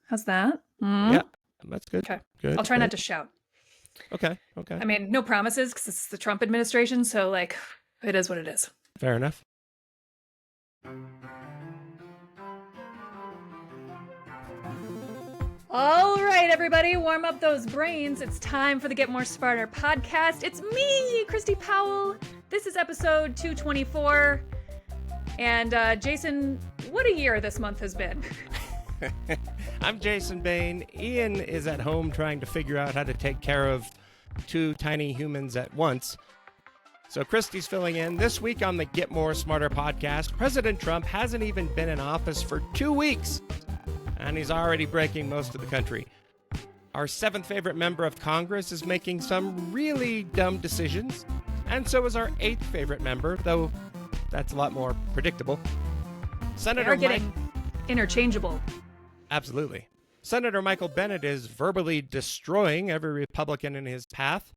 How's that? Yeah, that's good. Okay. Good. I'll try not to shout. Okay. I mean, no promises because it's the Trump administration. So, like, it is what it is. Fair enough. All right, everybody, warm up those brains. It's time for the Get More Smarter podcast. It's me, Christy Powell. This is episode 224. And Jason, what a year this month has been. I'm Jason Bain. Ian is at home trying to figure out how to take care of two tiny humans at once. So Christy's filling in. This week on the Get More Smarter podcast, President Trump hasn't even been in office for 2 weeks, and he's already breaking most of the country. Our seventh favorite member of Congress is making some really dumb decisions, and so is our eighth favorite member, though that's a lot more predictable. Senator getting interchangeable. Absolutely. Senator Michael Bennet is verbally destroying every Republican in his path.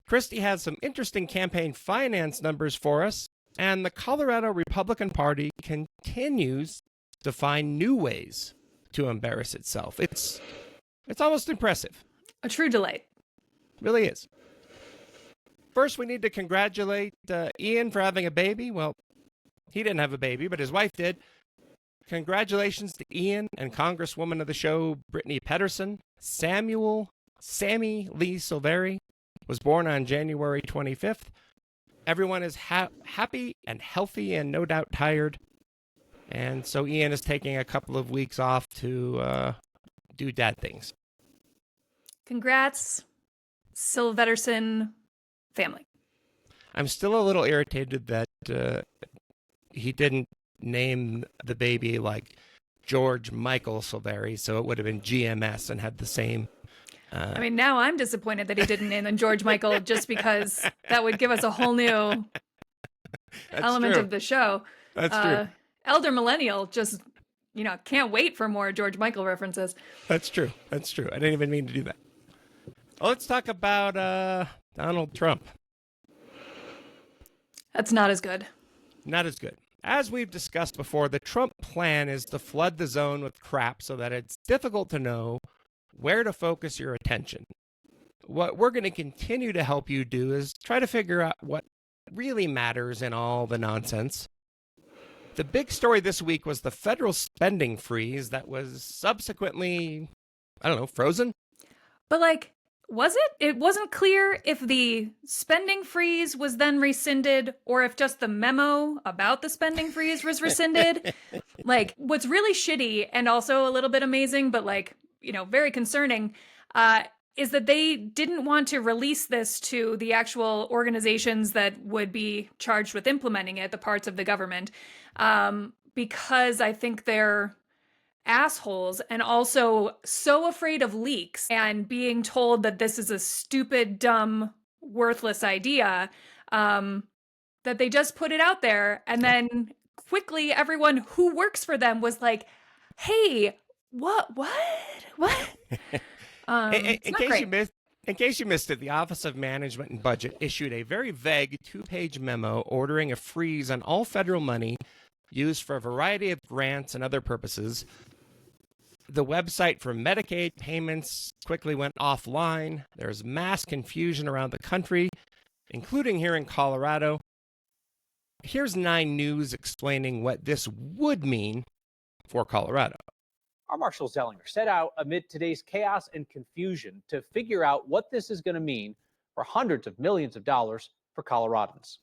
Christy has some interesting campaign finance numbers for us, and the Colorado Republican Party continues to find new ways to embarrass itself. It's almost impressive. A true delight. Really is. First, we need to congratulate Ian for having a baby. Well, he didn't have a baby, but his wife did. Congratulations to Ian and Congresswoman of the show, Brittany Pedersen. Sammy Lee Silveri was born on January 25th. Everyone is happy and healthy and no doubt tired. And so Ian is taking a couple of weeks off to do dad things. Congrats, Silverson family. I'm still a little irritated that he didn't name the baby like George Michael Silveri, so it would have been GMS and had the same. I mean, now I'm disappointed that he didn't name him George Michael, just because that would give us a whole new element of the show. That's true. Elder Millennial just, can't wait for more George Michael references. That's true. I didn't even mean to do that. Well, let's talk about Donald Trump. That's not as good. Not as good. As we've discussed before, the Trump plan is to flood the zone with crap so that it's difficult to know where to focus your attention. What we're going to continue to help you do is try to figure out what really matters in all the nonsense. The big story this week was the federal spending freeze that was subsequently, frozen. But was it? It wasn't clear if the spending freeze was then rescinded or if just the memo about the spending freeze was rescinded. What's really shitty and also a little bit amazing, but very concerning, is that they didn't want to release this to the actual organizations that would be charged with implementing it, the parts of the government, because I think they're assholes and also so afraid of leaks and being told that this is a stupid, dumb, worthless idea, that they just put it out there. And then quickly everyone who works for them was like, hey, what? In case you missed it, the Office of Management and Budget issued a very vague 2-page memo ordering a freeze on all federal money used for a variety of grants and other purposes. The website for Medicaid payments quickly went offline. There's mass confusion around the country, including here in Colorado. Here's 9 News explaining what this would mean for Colorado. Our Marshall Zellinger set out amid today's chaos and confusion to figure out what this is going to mean for hundreds of millions of dollars for Coloradans.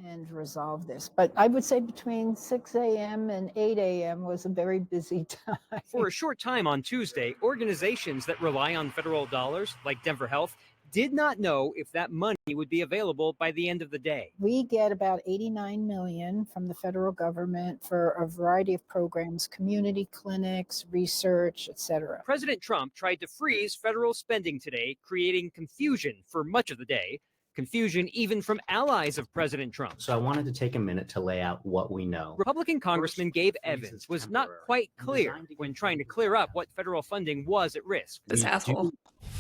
And resolve this. But I would say between 6 a.m. and 8 a.m. was a very busy time. For a short time on Tuesday, organizations that rely on federal dollars, like Denver Health, did not know if that money would be available by the end of the day. We get about $89 million from the federal government for a variety of programs, community clinics, research, etc. President Trump tried to freeze federal spending today, creating confusion for much of the day. Confusion even from allies of President Trump. So I wanted to take a minute to lay out what we know. Republican Congressman Gabe Evans was not quite clear when trying to clear up what federal funding was at risk. This asshole.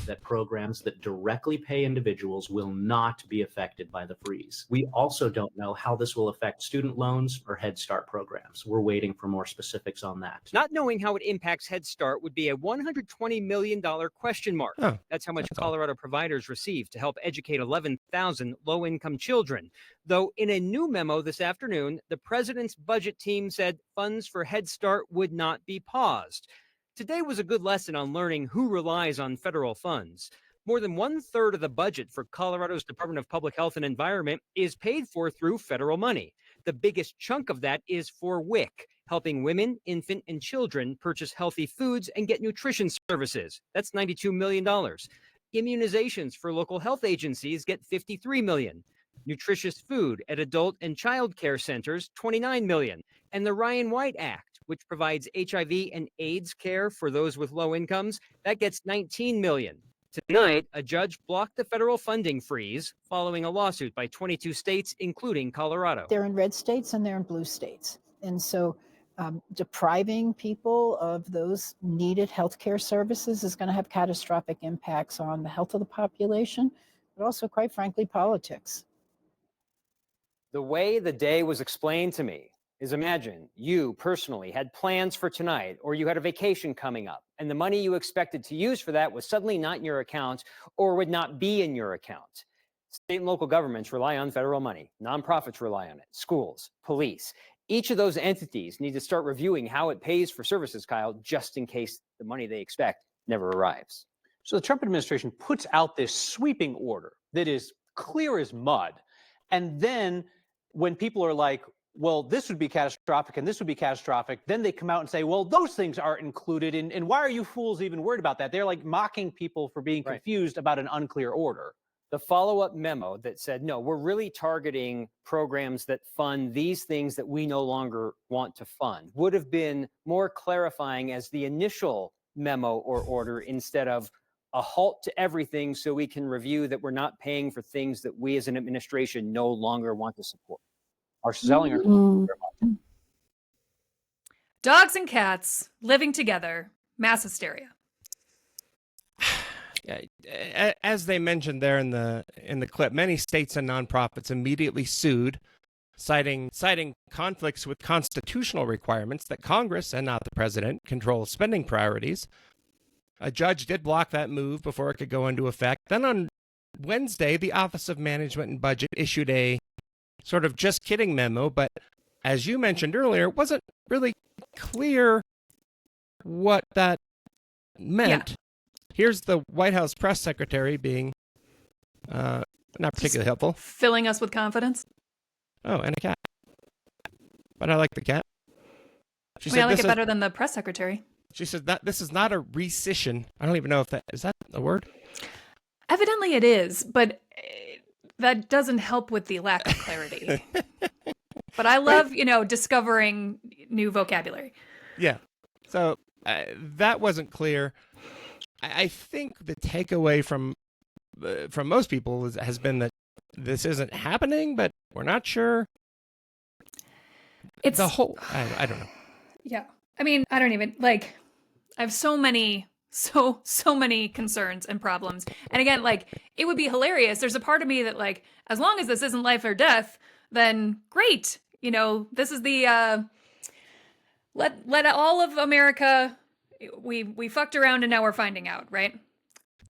that programs that directly pay individuals will not be affected by the freeze. We also don't know how this will affect student loans or Head Start programs. We're waiting for more specifics on that. Not knowing how it impacts Head Start would be a $120 million question mark. Oh, That's how much that's all. Colorado providers receive to help educate 11,000 low-income children. Though in a new memo this afternoon, the president's budget team said funds for Head Start would not be paused. Today was a good lesson on learning who relies on federal funds. More than 1/3 of the budget for Colorado's Department of Public Health and Environment is paid for through federal money. The biggest chunk of that is for WIC, helping women, infant, and children purchase healthy foods and get nutrition services. That's $92 million. Immunizations for local health agencies get $53 million. Nutritious food at adult and child care centers, $29 million. And the Ryan White Act, which provides HIV and AIDS care for those with low incomes, that gets $19 million. Tonight, a judge blocked the federal funding freeze following a lawsuit by 22 states, including Colorado. They're in red states and they're in blue states. And so depriving people of those needed healthcare services is going to have catastrophic impacts on the health of the population, but also, quite frankly, politics. The way the day was explained to me is, imagine you personally had plans for tonight, or you had a vacation coming up, and the money you expected to use for that was suddenly not in your account or would not be in your account. State and local governments rely on federal money. Nonprofits rely on it. Schools, police. Each of those entities need to start reviewing how it pays for services, Kyle, just in case the money they expect never arrives. So the Trump administration puts out this sweeping order that is clear as mud. And then when people are like, well, this would be catastrophic and this would be catastrophic, then they come out and say, well, those things aren't included. And why are you fools even worried about that? They're like mocking people for being confused about an unclear order. The follow-up memo that said, no, we're really targeting programs that fund these things that we no longer want to fund would have been more clarifying as the initial memo or order, instead of a halt to everything so we can review that we're not paying for things that we as an administration no longer want to support. Marcia Zellinger. Dogs and cats living together, mass hysteria. As they mentioned there in the clip, many states and nonprofits immediately sued, citing conflicts with constitutional requirements that Congress and not the president control spending priorities. A judge did block that move before it could go into effect. Then on Wednesday, the Office of Management and Budget issued a sort of just kidding memo, but as you mentioned earlier, it wasn't really clear what that meant. Yeah. Here's the White House press secretary being not particularly helpful. Filling us with confidence. Oh, and a cat. But I like the cat. I like it better than the press secretary. She said that this is not a recession. I don't even know if is that a word? Evidently it is, but that doesn't help with the lack of clarity. But I love, discovering new vocabulary. Yeah. So that wasn't clear. I think the takeaway from most people has been that this isn't happening, but we're not sure. It's the whole. I don't know. Yeah. I mean, I don't even I have so many concerns and problems. And again, it would be hilarious. There's a part of me that as long as this isn't life or death, then great. This is the let all of America. We fucked around and now we're finding out, right?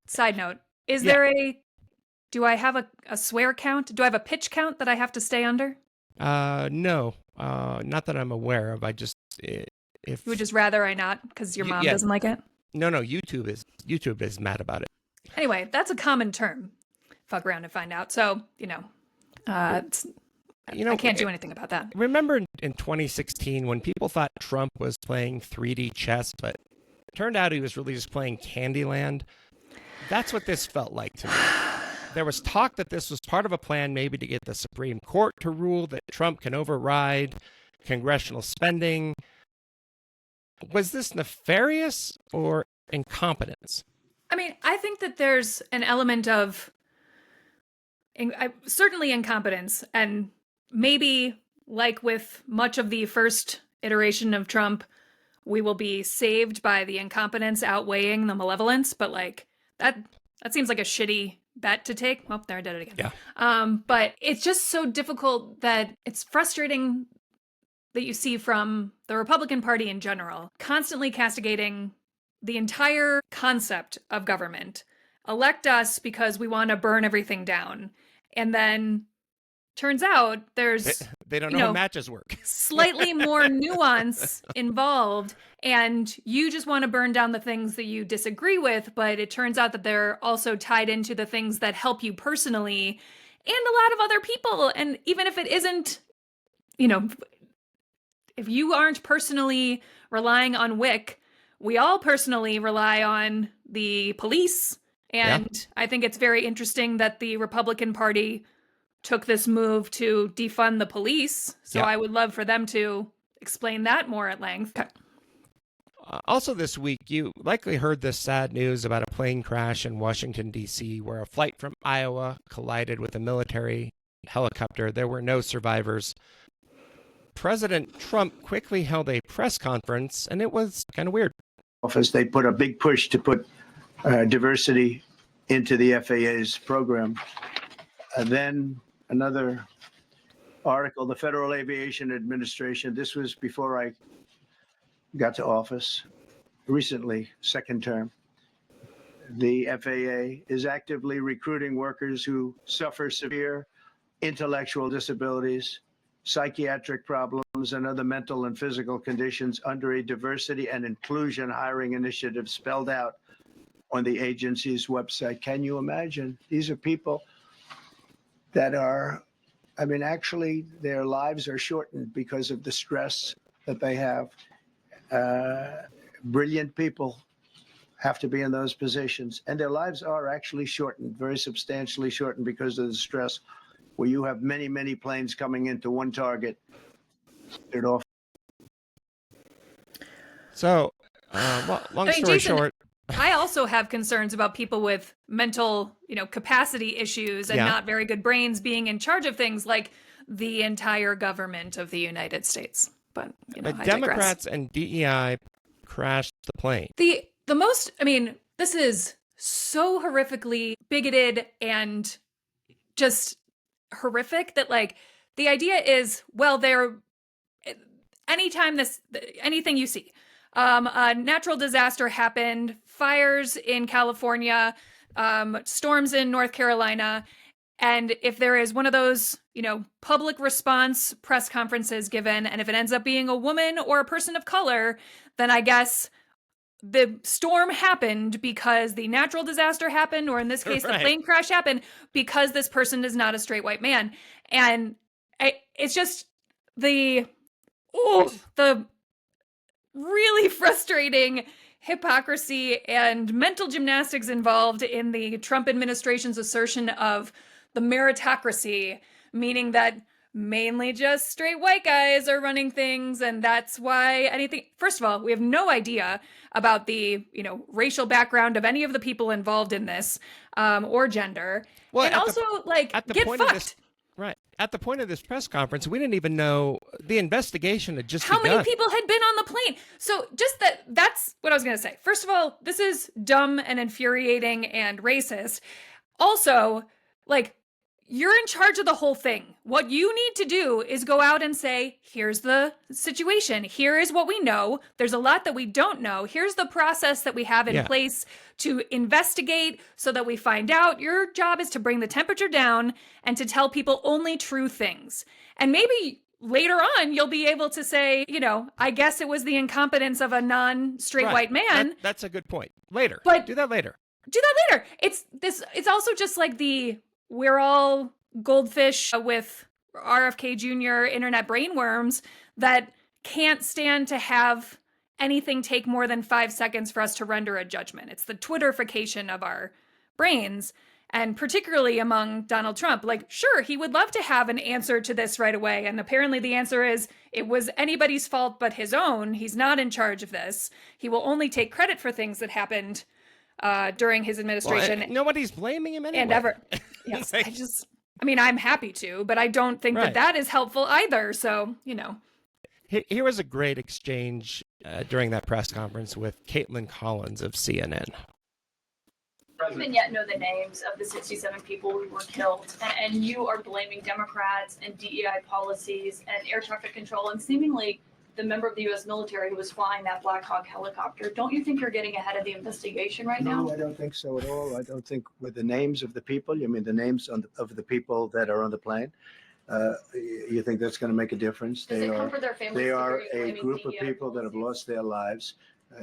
Side note: do I have a swear count? Do I have a pitch count that I have to stay under? No, not that I'm aware of. I just if you would just rather I not because your mom doesn't like it. No, YouTube is mad about it. Anyway, that's a common term. Fuck around and find out. So I can't do anything about that. Remember in 2016 when people thought Trump was playing 3D chess, but it turned out he was really just playing Candyland? That's what this felt like to me. There was talk that this was part of a plan maybe to get the Supreme Court to rule that Trump can override congressional spending. Was this nefarious or incompetence? I mean, I think that there's an element of certainly incompetence, and maybe like with much of the first iteration of Trump, we will be saved by the incompetence outweighing the malevolence, but that seems like a shitty bet to take. Well, there, I did it again. Yeah. But it's just so difficult that it's frustrating that you see from the Republican Party in general, constantly castigating the entire concept of government. Elect us because we want to burn everything down. And then turns out there's they don't know how matches work. slightly more nuance involved, and you just want to burn down the things that you disagree with, but it turns out that they're also tied into the things that help you personally and a lot of other people. And even if it isn't, if you aren't personally relying on WIC, we all personally rely on the police. And I think it's very interesting that the Republican Party took this move to defund the police. So I would love for them to explain that more at length. Also this week, you likely heard this sad news about a plane crash in Washington, D.C., where a flight from Iowa collided with a military helicopter. There were no survivors. President Trump quickly held a press conference, and it was kind of weird. Office, they put a big push to put diversity into the FAA's program. And then another article, the Federal Aviation Administration, this was before I got to office, recently, second term. The FAA is actively recruiting workers who suffer severe intellectual disabilities, psychiatric problems, and other mental and physical conditions under a diversity and inclusion hiring initiative spelled out on the agency's website. Can you imagine? These are people that are, actually their lives are shortened because of the stress that they have. Brilliant people have to be in those positions, and their lives are actually shortened, very substantially shortened because of the stress, where you have many, many planes coming into one target. It off. So, long story Jason, short, I also have concerns about people with mental, capacity issues and not very good brains being in charge of things like the entire government of the United States. But, I Democrats and DEI crashed the plane. The most, this is so horrifically bigoted and just horrific that, the idea is, well, anything you see, a natural disaster happened, fires in California, storms in North Carolina, and if there is one of those, public response press conferences given, and if it ends up being a woman or a person of color, then I guess the storm happened because the natural disaster happened, or in this case, the plane crash happened because this person is not a straight white man. And it's just the really frustrating hypocrisy and mental gymnastics involved in the Trump administration's assertion of the meritocracy, meaning that mainly just straight white guys are running things, and that's why anything. First of all, we have no idea about the racial background of any of the people involved in this, or gender. Well, and also, get fucked. At the point of this press conference, we didn't even know the investigation had just How begun. many people had been on the plane? So just that's what I was going to say. First of all, this is dumb and infuriating and racist. Also, you're in charge of the whole thing. What you need to do is go out and say, here's the situation. Here is what we know. There's a lot that we don't know. Here's the process that we have in place to investigate so that we find out. Your job is to bring the temperature down and to tell people only true things. And maybe later on, you'll be able to say, I guess it was the incompetence of a non-straight white man. That's a good point. Later. But do that later. It's also just like we're all goldfish with RFK Jr. internet brainworms that can't stand to have anything take more than 5 seconds for us to render a judgment. It's the Twitterification of our brains, and particularly among Donald Trump. Sure, he would love to have an answer to this right away, and apparently the answer is it was anybody's fault but his own. He's not in charge of this. He will only take credit for things that happened during his administration. Nobody's blaming him anyway. And ever. Yes, I'm happy to, but I don't think that is helpful either. So, Here was a great exchange during that press conference with Caitlin Collins of CNN. don't even yet know the names of the 67 people who were killed, and you are blaming Democrats and DEI policies and air traffic control and seemingly the member of the U.S. military who was flying that Black Hawk helicopter. Don't you think you're getting ahead of the investigation right now? No, I don't think so at all. I don't think with the names of the people, you mean the names of the people that are on the plane, you think that's going to make a difference? Does it comfort their families? They to are hear you a blaming group of DEI people that have policies? lost their lives.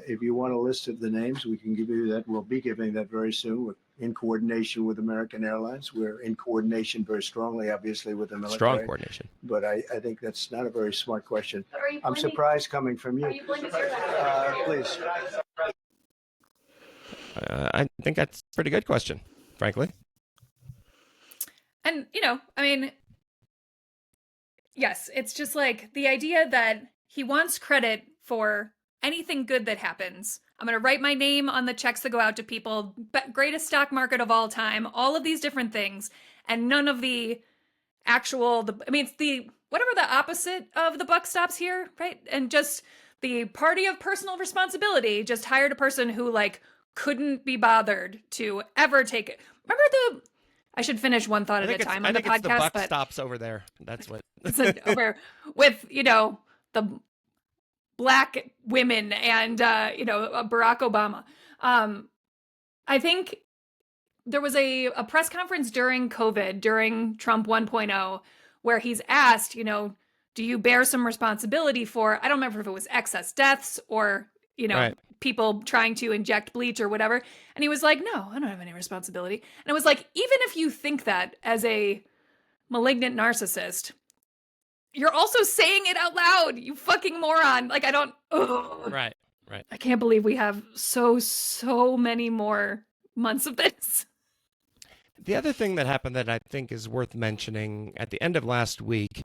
If you want a list of the names, we can give you that. We'll be giving that very soon. We're in coordination with American Airlines. We're in coordination very strongly, obviously, with the military. Strong coordination. But I think that's not a very smart question. But are you I'm blaming, surprised coming from are you. you blaming air traffic? Please. I think that's a pretty good question, frankly. And, I mean, yes, it's just like the idea that he wants credit for anything good that happens. I'm going to write my name on the checks that go out to people, greatest stock market of all time, all of these different things, and none of the actual, it's the, whatever the opposite of the buck stops here, right? And just the party of personal responsibility just hired a person who, like, couldn't be bothered to ever take it. Remember I should finish one thought at a time on the podcast. I think it's the buck stops over there. That's what. Over with, the Black women and, Barack Obama. I think there was a press conference during COVID, during Trump 1.0, where he's asked, do you bear some responsibility for, I don't remember if it was excess deaths or, Right. people trying to inject bleach or whatever. And he was like, no, I don't have any responsibility. And it was like, even if you think that as a malignant narcissist, you're also saying it out loud, you fucking moron. Like, I don't, ugh. Right. I can't believe we have so many more months of this. The other thing that happened that I think is worth mentioning at the end of last week,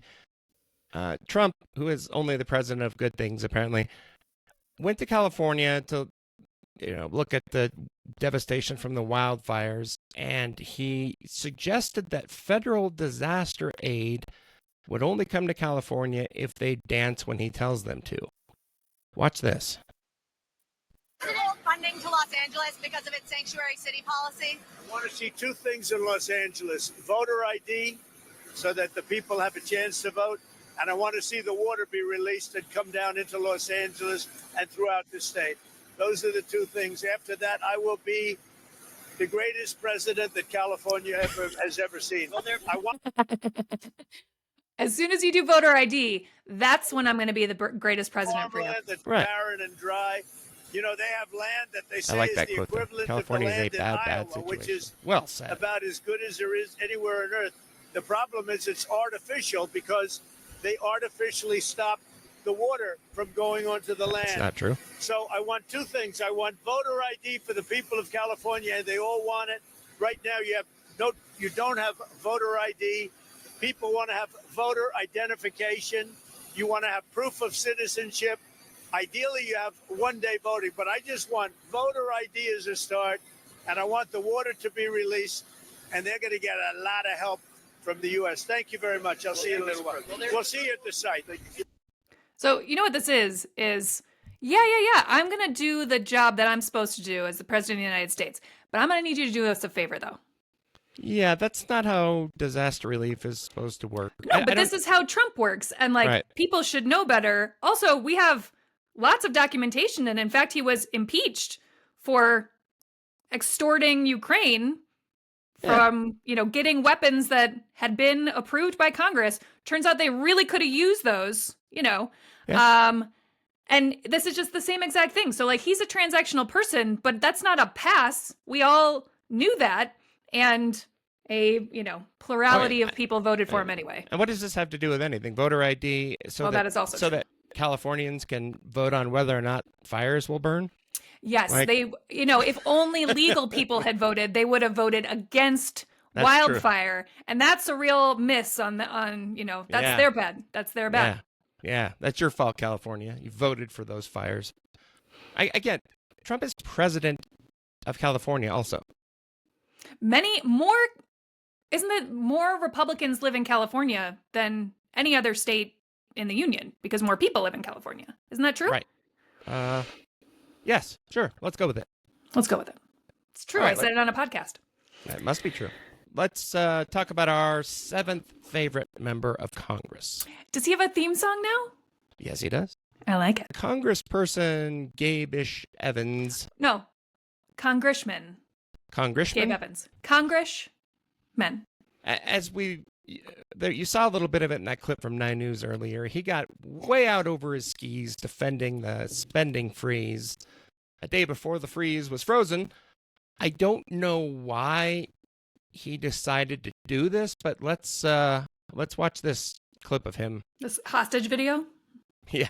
Trump, who is only the president of good things, apparently, went to California to, look at the devastation from the wildfires, and he suggested that federal disaster aid would only come to California if they dance when he tells them to. Watch this. Funding to Los Angeles because of its sanctuary city policy? I want to see two things in Los Angeles: voter ID, so that the people have a chance to vote, and I want to see the water be released and come down into Los Angeles and throughout the state. Those are the two things. After that, I will be the greatest president that California has ever seen. As soon as you do voter ID, that's when I'm going to be the greatest president for you. That's Right. barren and dry. They have land that they I say like is that the quote there. equivalent California of is the a land in bad Iowa, which situation. is Well said. about as good as there is anywhere on earth. The problem is it's artificial because they artificially stop the water from going onto the land. That's not true. So I want two things. I want voter ID for the people of California, and they all want it. Right now, you don't have voter ID. People want to have voter identification. You want to have proof of citizenship. Ideally, you have one-day voting, but I just want voter ID as a start, and I want the water to be released, and they're going to get a lot of help from the U.S. Thank you very much. I'll see you in a little while. We'll see you at the site. So you know what this is, yeah, I'm going to do the job that I'm supposed to do as the president of the United States. But I'm going to need you to do us a favor, though. Yeah, that's not how disaster relief is supposed to work. No, but this is how Trump works. And, Right. people should know better. Also, we have lots of documentation. And in fact, he was impeached for extorting Ukraine from, getting weapons that had been approved by Congress. Turns out they really could have used those, Yeah. And this is just the same exact thing. So, he's a transactional person, but that's not a pass. We all knew that. And a, plurality of people voted for him anyway. And what does this have to do with anything? Voter ID, That is also true. that Californians can vote on whether or not fires will burn? Yes, Like- they, if only legal people had voted, they would have voted against That's wildfire. And that's a real miss that's Yeah. their bad. That's their bad. Yeah, that's your fault, California. You voted for those fires. Again, Trump is president of California also. Isn't it more Republicans live in California than any other state in the union? Because more people live in California. Isn't that true? Right. Yes, sure. Let's go with it. Let's go with it. It's true. All I right, said it on a podcast. That must be true. Let's talk about our seventh favorite member of Congress. Does he have a theme song now? Yes, he does. I like it. Congressperson Gabe-ish Evans. No. Congressman. Congressman? Gabe Evans. Congressman. As you saw a little bit of it in that clip from 9 News earlier. He got way out over his skis defending the spending freeze a day before the freeze was frozen. I don't know why he decided to do this, but let's watch this clip of him. This hostage video? Yeah.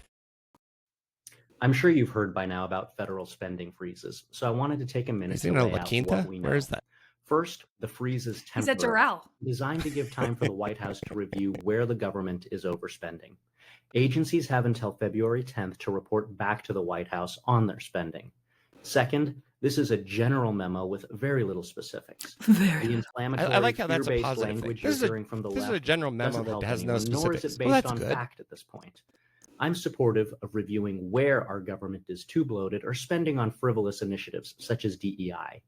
I'm sure you've heard by now about federal spending freezes, so I wanted to take a minute Is he to in lay La out Quinta? what we know. Where is that? First, the freeze is He's at temporary, Doral. designed to give time for the White House to review where the government is overspending. Agencies have until February 10th to report back to the White House on their spending. Second, this is a general memo with very little specifics. The inflammatory, I like how that's a fear-based positive thing. language This you're is hearing from the This left is a general memo doesn't that help has no anyone, nor is specifics. it Well, based that's on good. fact at this point. I'm supportive of reviewing where our government is too bloated or spending on frivolous initiatives such as DEI.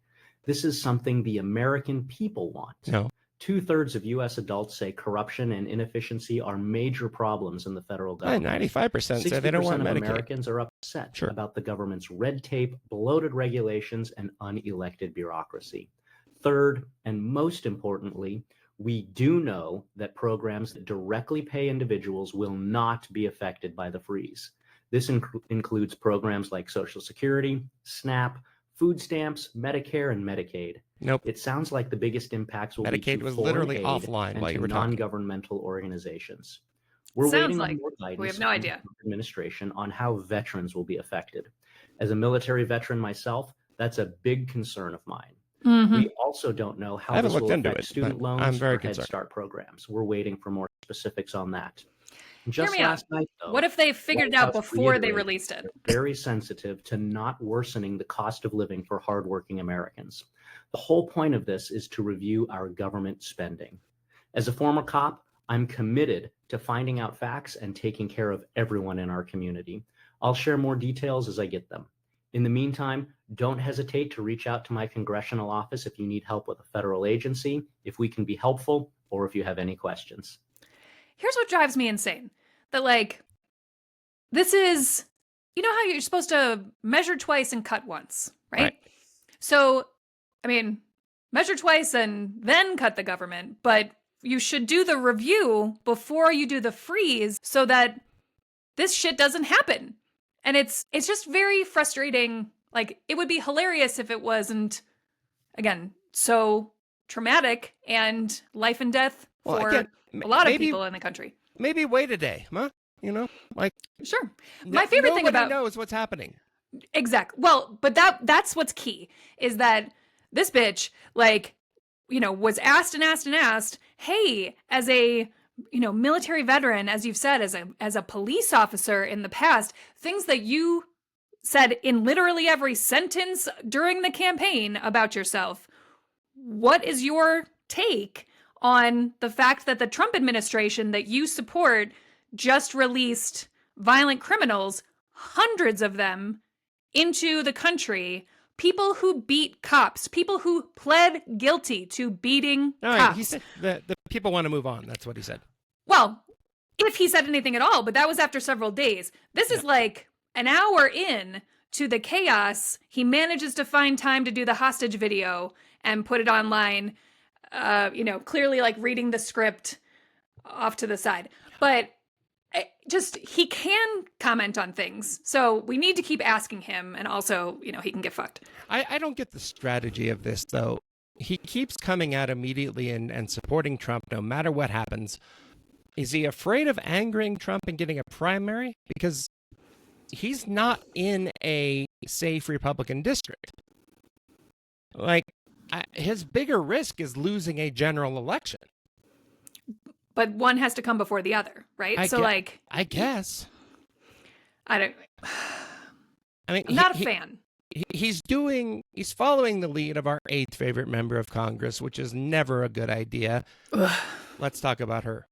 This is something the American people want. No. 2/3 of U.S. adults say corruption and inefficiency are major problems in the federal government. 95% say they don't want 60% of Medicaid. Americans are upset Sure. about the government's red tape, bloated regulations, and unelected bureaucracy. Third, and most importantly, we do know that programs that directly pay individuals will not be affected by the freeze. This includes programs like Social Security, SNAP, food stamps, Medicare, and Medicaid. Nope. It sounds like the biggest impacts will Medicaid be to was foreign literally aid offline and while to you were talking. non-governmental organizations. We're Sounds waiting like on more guidance we have no from idea. the administration on how veterans will be affected. As a military veteran myself, that's a big concern of mine. Mm-hmm. We also don't know I how haven't this will looked into affect it, student but loans I'm very or Head concerned. Start programs. We're waiting for more specifics on that. Hear Just me out. last night, though, What if they figured it White out House before they reiterated released it? they're very sensitive to not worsening the cost of living for hardworking Americans. The whole point of this is to review our government spending. As a former cop, I'm committed to finding out facts and taking care of everyone in our community. I'll share more details as I get them. In the meantime, don't hesitate to reach out to my congressional office if you need help with a federal agency, if we can be helpful, or if you have any questions. Here's what drives me insane. That, like, this is, you know how you're supposed to measure twice and cut once, right? So, I mean, measure twice and then cut the government, but you should do the review before you do the freeze so that this shit doesn't happen. And it's just very frustrating. Like, it would be hilarious if it wasn't, again, so traumatic and life and death Well, for again, a lot of maybe- people in the country. Maybe wait a day, huh? You know, like Sure. My favorite thing about knows what's happening. Exactly. Well, but that's what's key is that this bitch, like, you know, was asked and asked and asked, hey, as a, you know, military veteran, as you've said, as a police officer in the past, things that you said in literally every sentence during the campaign about yourself. What is your take on the fact that the Trump administration that you support just released violent criminals, hundreds of them, into the country, people who beat cops, people who pled guilty to beating No, cops? he said the people want to move on. That's what he said. Well, if he said anything at all, but that was after several days. This is like an hour in to the chaos. He manages to find time to do the hostage video and put it online, you know, clearly like reading the script off to the side. But just, he can comment on things. So we need to keep asking him, and also, you know, he can get fucked. I don't get the strategy of this, though. He keeps coming out immediately and supporting Trump no matter what happens. Is he afraid of angering Trump and getting a primary? Because he's not in a safe Republican district. Like, his bigger risk is losing a general election. But one has to come before the other, right? I guess. I don't. I mean, I'm not a fan. He's following the lead of our 8th favorite member of Congress, which is never a good idea. Let's talk about her.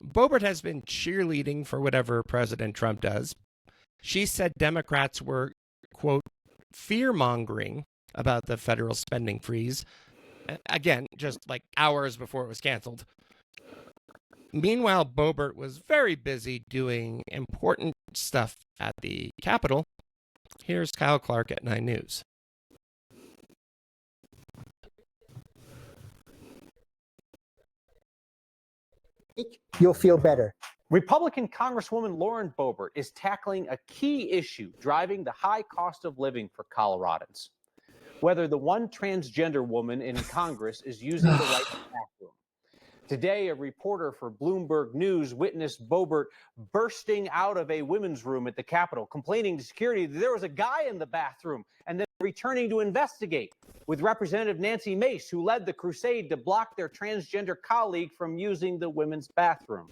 Boebert has been cheerleading for whatever President Trump does. She said Democrats were, quote, fear-mongering about the federal spending freeze. Again, just like hours before it was canceled. Meanwhile, Boebert was very busy doing important stuff at the Capitol. Here's Kyle Clark at 9 News. You'll feel better. Republican Congresswoman Lauren Boebert is tackling a key issue driving the high cost of living for Coloradans. Whether the one transgender woman in Congress is using the right bathroom. Today, a reporter for Bloomberg News witnessed Boebert bursting out of a women's room at the Capitol, complaining to security that there was a guy in the bathroom, and then returning to investigate with Representative Nancy Mace, who led the crusade to block their transgender colleague from using the women's bathroom.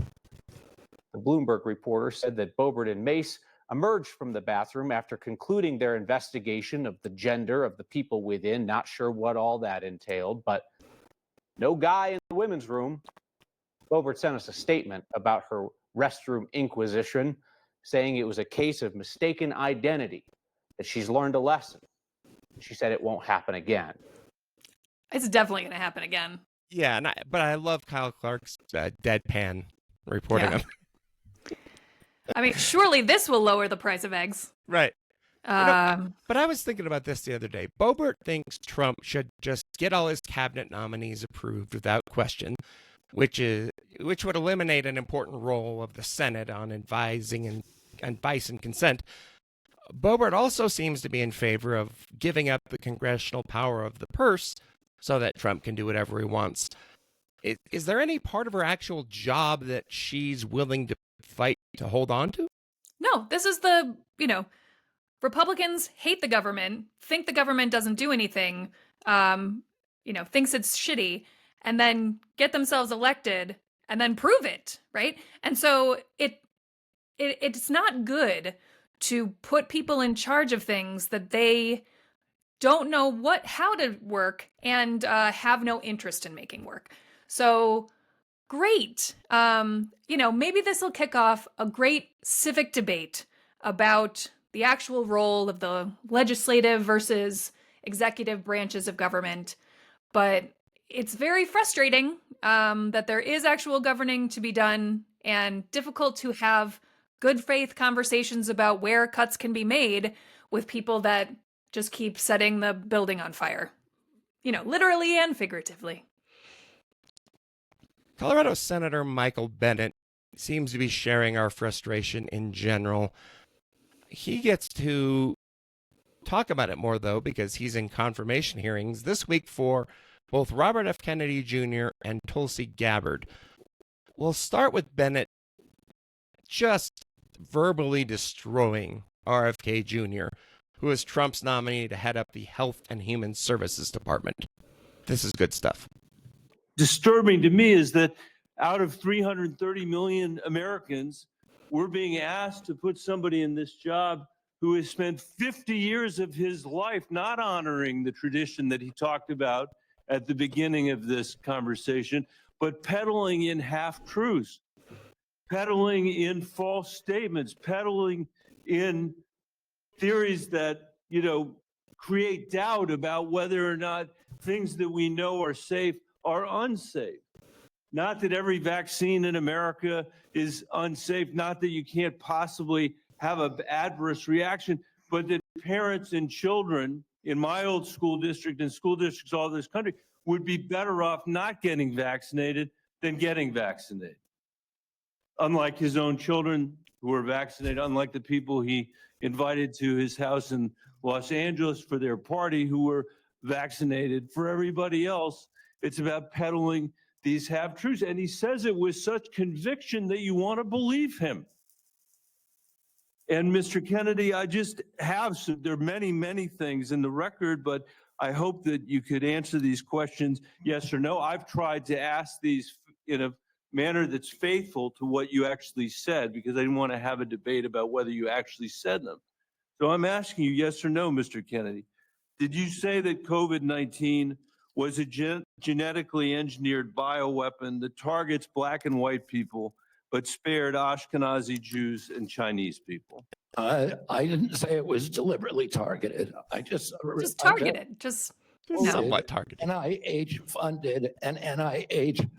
The Bloomberg reporter said that Boebert and Mace emerged from the bathroom after concluding their investigation of the gender of the people within. Not sure what all that entailed, but no guy in the women's room. Boebert sent us a statement about her restroom inquisition, saying it was a case of mistaken identity, that she's learned a lesson. She said it won't happen again. It's definitely going to happen again. Yeah, but I love Kyle Clark's deadpan reporting of. I mean, surely this will lower the price of eggs. Right. But I was thinking about this the other day. Boebert thinks Trump should just get all his cabinet nominees approved without question, which would eliminate an important role of the Senate on advising and advice and consent. Boebert also seems to be in favor of giving up the congressional power of the purse so that Trump can do whatever he wants. Is there any part of her actual job that she's willing to fight to hold on to? No, this is the, Republicans hate the government, think the government doesn't do anything, thinks it's shitty, and then get themselves elected and then prove it, right? And so it's not good to put people in charge of things that they don't know how to work and have no interest in making work. So great. Maybe this will kick off a great civic debate about the actual role of the legislative versus executive branches of government. But it's very frustrating that there is actual governing to be done and difficult to have good faith conversations about where cuts can be made with people that just keep setting the building on fire, literally and figuratively. Colorado Senator Michael Bennet seems to be sharing our frustration in general. He gets to talk about it more, though, because he's in confirmation hearings this week for both Robert F. Kennedy Jr. and Tulsi Gabbard. We'll start with Bennet just verbally destroying RFK Jr., who is Trump's nominee to head up the Health and Human Services Department. This is good stuff. Disturbing to me is that out of 330 million Americans, we're being asked to put somebody in this job who has spent 50 years of his life not honoring the tradition that he talked about at the beginning of this conversation, but peddling in half-truths, peddling in false statements, peddling in theories that, create doubt about whether or not things that we know are safe are unsafe. Not that every vaccine in America is unsafe, not that you can't possibly have an adverse reaction, but that parents and children in my old school district and school districts all over this country would be better off not getting vaccinated than getting vaccinated. Unlike his own children who were vaccinated, unlike the people he invited to his house in Los Angeles for their party who were vaccinated. For everybody else, it's about peddling these half-truths. And he says it with such conviction that you want to believe him. And Mr. Kennedy, I just have some, there are many, many things in the record, but I hope that you could answer these questions, yes or no. I've tried to ask these in a manner that's faithful to what you actually said, because I didn't want to have a debate about whether you actually said them. So I'm asking you yes or no, Mr. Kennedy. Did you say that COVID-19 was a genetically engineered bioweapon that targets black and white people, but spared Ashkenazi Jews and Chinese people? I didn't say it was deliberately targeted. I just targeted, just somewhat targeted. NIH funded and NIH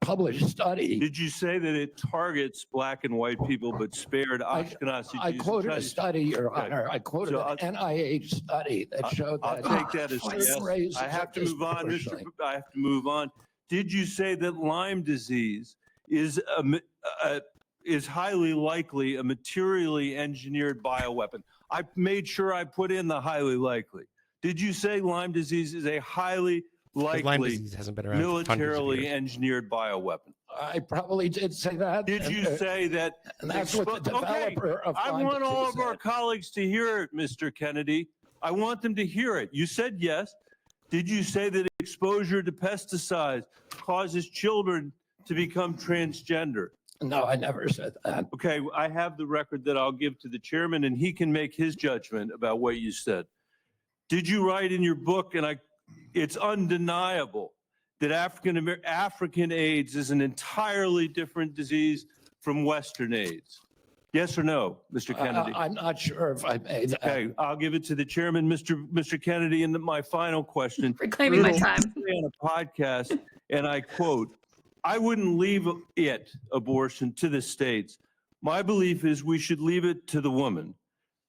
published study. Did you say that it targets black and white people but spared Ashkenazi Jews? I quoted a Chinese? study, Your Okay. Honor. I quoted an NIH study that showed I'll that. take that as a yes. I have to move on, Mr. I have to move on. Did you say that Lyme disease is highly likely a materially engineered bioweapon? I made sure I put in the highly likely. Did you say Lyme disease is a highly Lyme likely disease hasn't been around for hundreds of militarily years. engineered bioweapon? I probably did say that. Did you say that? And that's what the developer of I Lyme want all disease of our said. colleagues to hear it, Mr. Kennedy. I want them to hear it. You said yes. Did you say that exposure to pesticides causes children to become transgender? No, I never said that. Okay, I have the record that I'll give to the chairman, and he can make his judgment about what you said. Did you write in your book, and it's undeniable, that African AIDS is an entirely different disease from Western AIDS? Yes or no, Mr. Kennedy? I'm not sure if I made that. Okay, I'll give it to the chairman, Mr. Kennedy. And my final question. Reclaiming my Earlier time. today on a podcast, and I quote, "I wouldn't leave abortion to the states. My belief is we should leave it to the woman.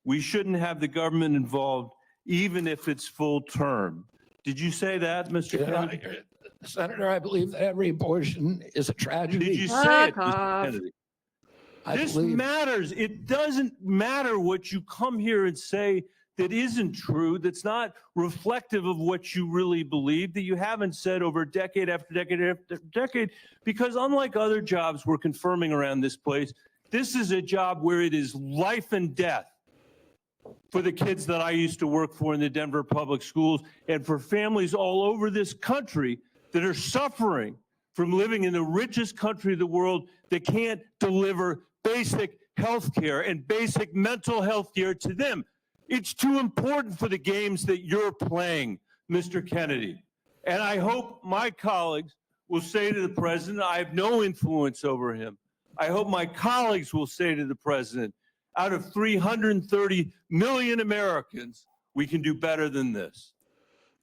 We shouldn't have the government involved, even if it's full term." Did you say that, Mr. Kennedy? Senator, I believe that every abortion is a tragedy. Did you say it, Fuck off. Mr. Kennedy? This believe- matters. It doesn't matter what you come here and say that isn't true, that's not reflective of what you really believe, that you haven't said over decade after decade after decade, because unlike other jobs we're confirming around this place, this is a job where it is life and death for the kids that I used to work for in the Denver public schools, and for families all over this country that are suffering from living in the richest country of the world that can't deliver basic health care and basic mental health care to them. It's too important for the games that you're playing, Mr. Kennedy. And I hope my colleagues will say to the president, I have no influence over him. I hope my colleagues will say to the president, out of 330 million Americans, we can do better than this.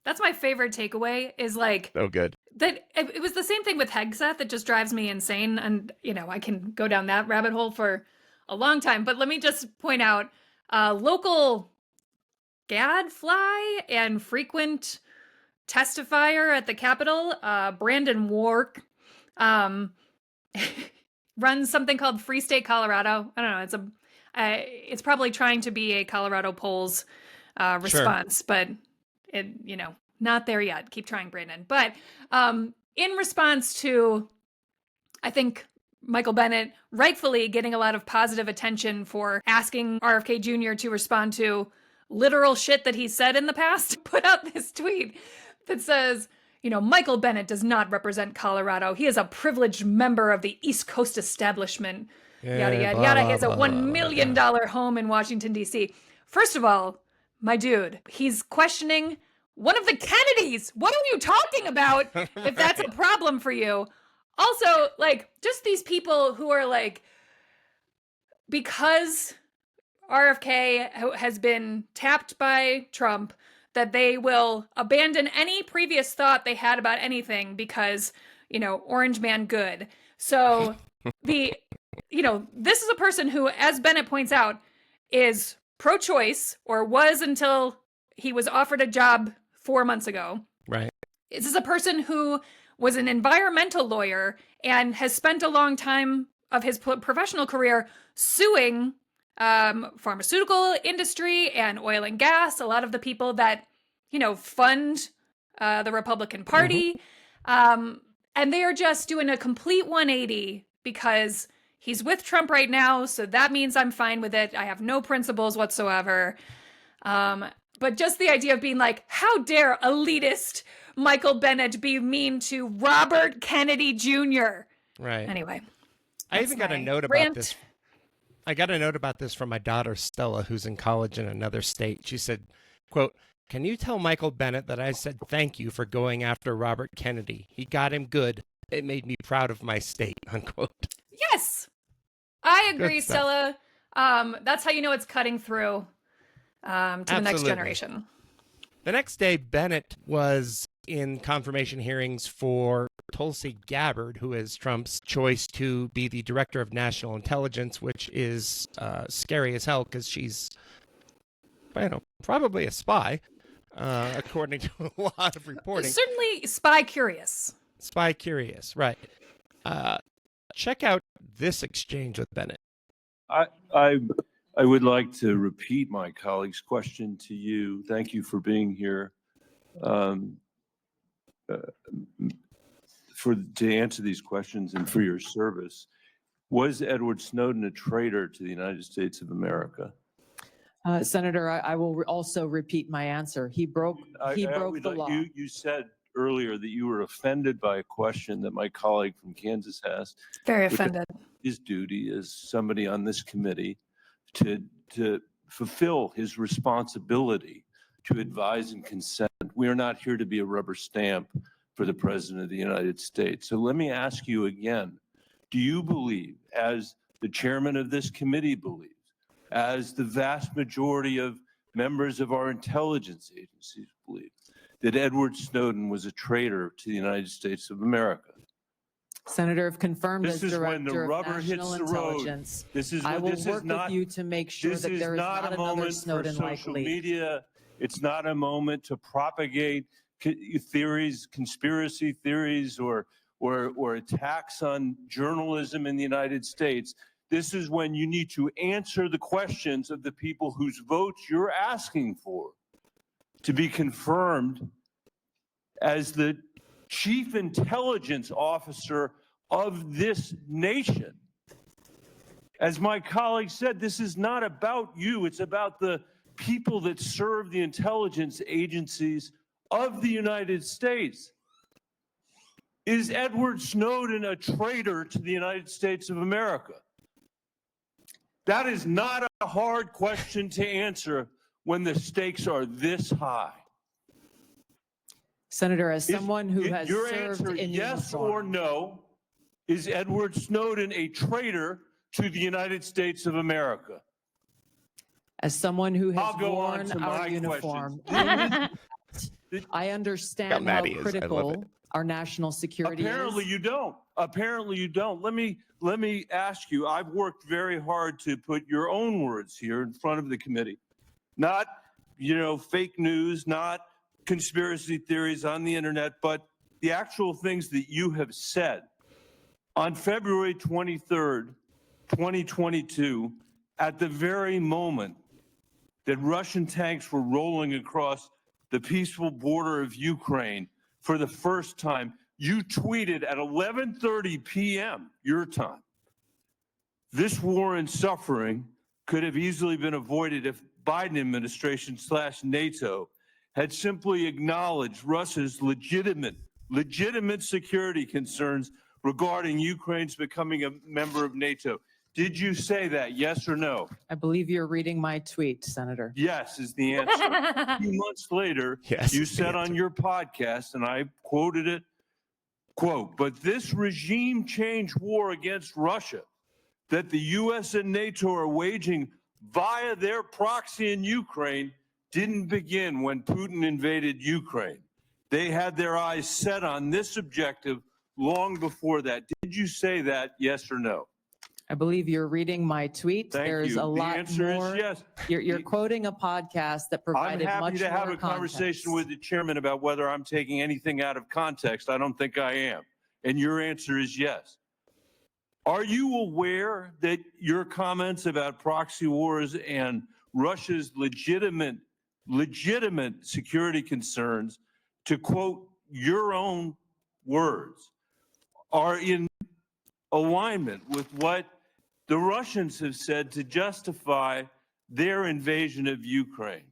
That's my favorite takeaway is like So good. that it was the same thing with Hegseth that just drives me insane. And, you know, I can go down that rabbit hole for a long time. But let me just point out local gadfly and frequent testifier at the Capitol, Brandon Wark, runs something called Free State Colorado. I don't know. It's probably trying to be a Colorado polls response, but it, you know, not there yet. Keep trying, Brandon. But in response to, I think, Michael Bennet rightfully getting a lot of positive attention for asking RFK Jr. to respond to literal shit that he said in the past, put out this tweet that says, you know, Michael Bennet does not represent Colorado. He is a privileged member of the East Coast establishment. Yada, yada, yada. He has a $1 million home in Washington, D.C. First of all, my dude, he's questioning one of the Kennedys. What are you talking about if that's a problem for you? Also, like, just these people who are like, because RFK has been tapped by Trump, that they will abandon any previous thought they had about anything because, you know, Orange Man good. So you know, this is a person who, as Bennett points out, is pro-choice, or was until he was offered a job 4 months ago. Right. This is a person who was an environmental lawyer and has spent a long time of his professional career suing pharmaceutical industry and oil and gas, a lot of the people that, you know, fund the Republican Party. And they are just doing a complete 180 because he's with Trump right now, so that means I'm fine with it. I have no principles whatsoever. But just the idea of being like, how dare elitist Michael Bennet be mean to Robert Kennedy Jr.? Right. Anyway. I even got a note about this. I got a note about this from my daughter, Stella, who's in college in another state. She said, quote, "Can you tell Michael Bennet that I said thank you for going after Robert Kennedy? He got him good. It made me proud of my state," unquote. Yes, I agree, Good stuff. Stella. That's how you know it's cutting through to the next Absolutely. generation. The next day, Bennet was in confirmation hearings for Tulsi Gabbard, who is Trump's choice to be the director of national intelligence, which is scary as hell because she's, probably a spy, according to a lot of reporting. Certainly spy curious. Spy curious, right. Check out this exchange with Bennet. I would like to repeat my colleague's question to you. Thank you for being here. To answer these questions and for your service. Was Edward Snowden a traitor to the United States of America? Senator, I will also repeat my answer. He broke the law. You said earlier that you were offended by a question that my colleague from Kansas asked. Very offended. His duty as somebody on this committee to fulfill his responsibility to advise and consent. We are not here to be a rubber stamp for the President of the United States. So let me ask you again, do you believe, as the chairman of this committee believes, as the vast majority of members of our intelligence agencies believe, that Edward Snowden was a traitor to the United States of America? Senator, if confirmed as This is when the Director of rubber National hits the road. Intelligence, This is I when will this work is not with you to make sure this that is there is not not a another moment for Snowden-like social leak. media. It's not a moment to propagate theories, conspiracy theories, or attacks on journalism in the United States. This is when you need to answer the questions of the people whose votes you're asking for to be confirmed as the chief intelligence officer of this nation. As my colleague said, this is not about you. It's about the people that serve the intelligence agencies of the United States. Is Edward Snowden a traitor to the United States of America? That is not a hard question to answer when the stakes are this high. Senator, as someone who has your served answer, in yes uniform, or no, is Edward Snowden a traitor to the United States of America? as someone who has I'll go on worn to our my uniform, questions. I understand how mad he is. I love critical it. our national security Apparently is. you don't. Apparently you don't. Let me ask you. I've worked very hard to put your own words here in front of the committee. Not, fake news, not conspiracy theories on the internet, but the actual things that you have said. On February 23rd, 2022, at the very moment that Russian tanks were rolling across the peaceful border of Ukraine for the first time, you tweeted at 11:30 p.m. your time, "This war and suffering could have easily been avoided if Biden administration / NATO had simply acknowledged Russia's legitimate security concerns regarding Ukraine's becoming a member of NATO." Did you say that, yes or no? I believe you're reading my tweet, Senator. Yes is the answer. A few months later, Yes you is the said on answer. your podcast, and I quoted it, quote, "But this regime change war against Russia that the U.S. and NATO are waging via their proxy in Ukraine didn't begin when Putin invaded Ukraine. They had their eyes set on this objective long before that." Did you say that, yes or no? I believe you're reading my tweet. Thank There's you. a lot The answer more. is yes. You're quoting a podcast that I'm provided happy much to have more a conversation context. with the chairman about whether I'm taking anything out of context. I don't think I am. And your answer is yes. Are you aware that your comments about proxy wars and Russia's legitimate security concerns, to quote your own words, are in alignment with what the Russians have said to justify their invasion of Ukraine?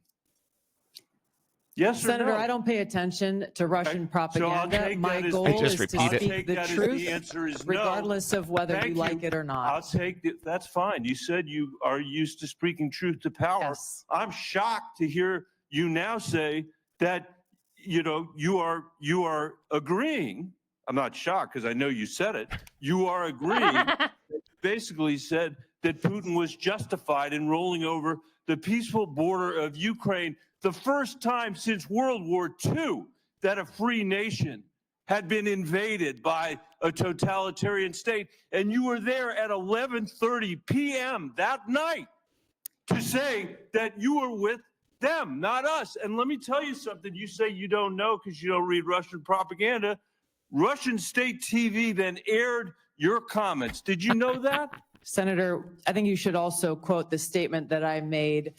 Yes or Senator, no? I don't pay attention to Russian So I'll propaganda. take My that as goal I just is to repeat it. speak the The truth, answer is no. regardless of whether Thank you like you. it or not. I'll take it. That's fine. You said you are used to speaking truth to power. Yes. I'm shocked to hear you now say that, you are agreeing. I'm not shocked because I know you said it. You are agreeing. Basically said that Putin was justified in rolling over the peaceful border of Ukraine, the first time since World War II that a free nation had been invaded by a totalitarian state. And you were there at 11:30 p.m. that night to say that you were with them, not us. And let me tell you something. You say you don't know because you don't read Russian propaganda. Russian state TV then aired your comments. Did you know that? Senator, I think you should also quote the statement that I made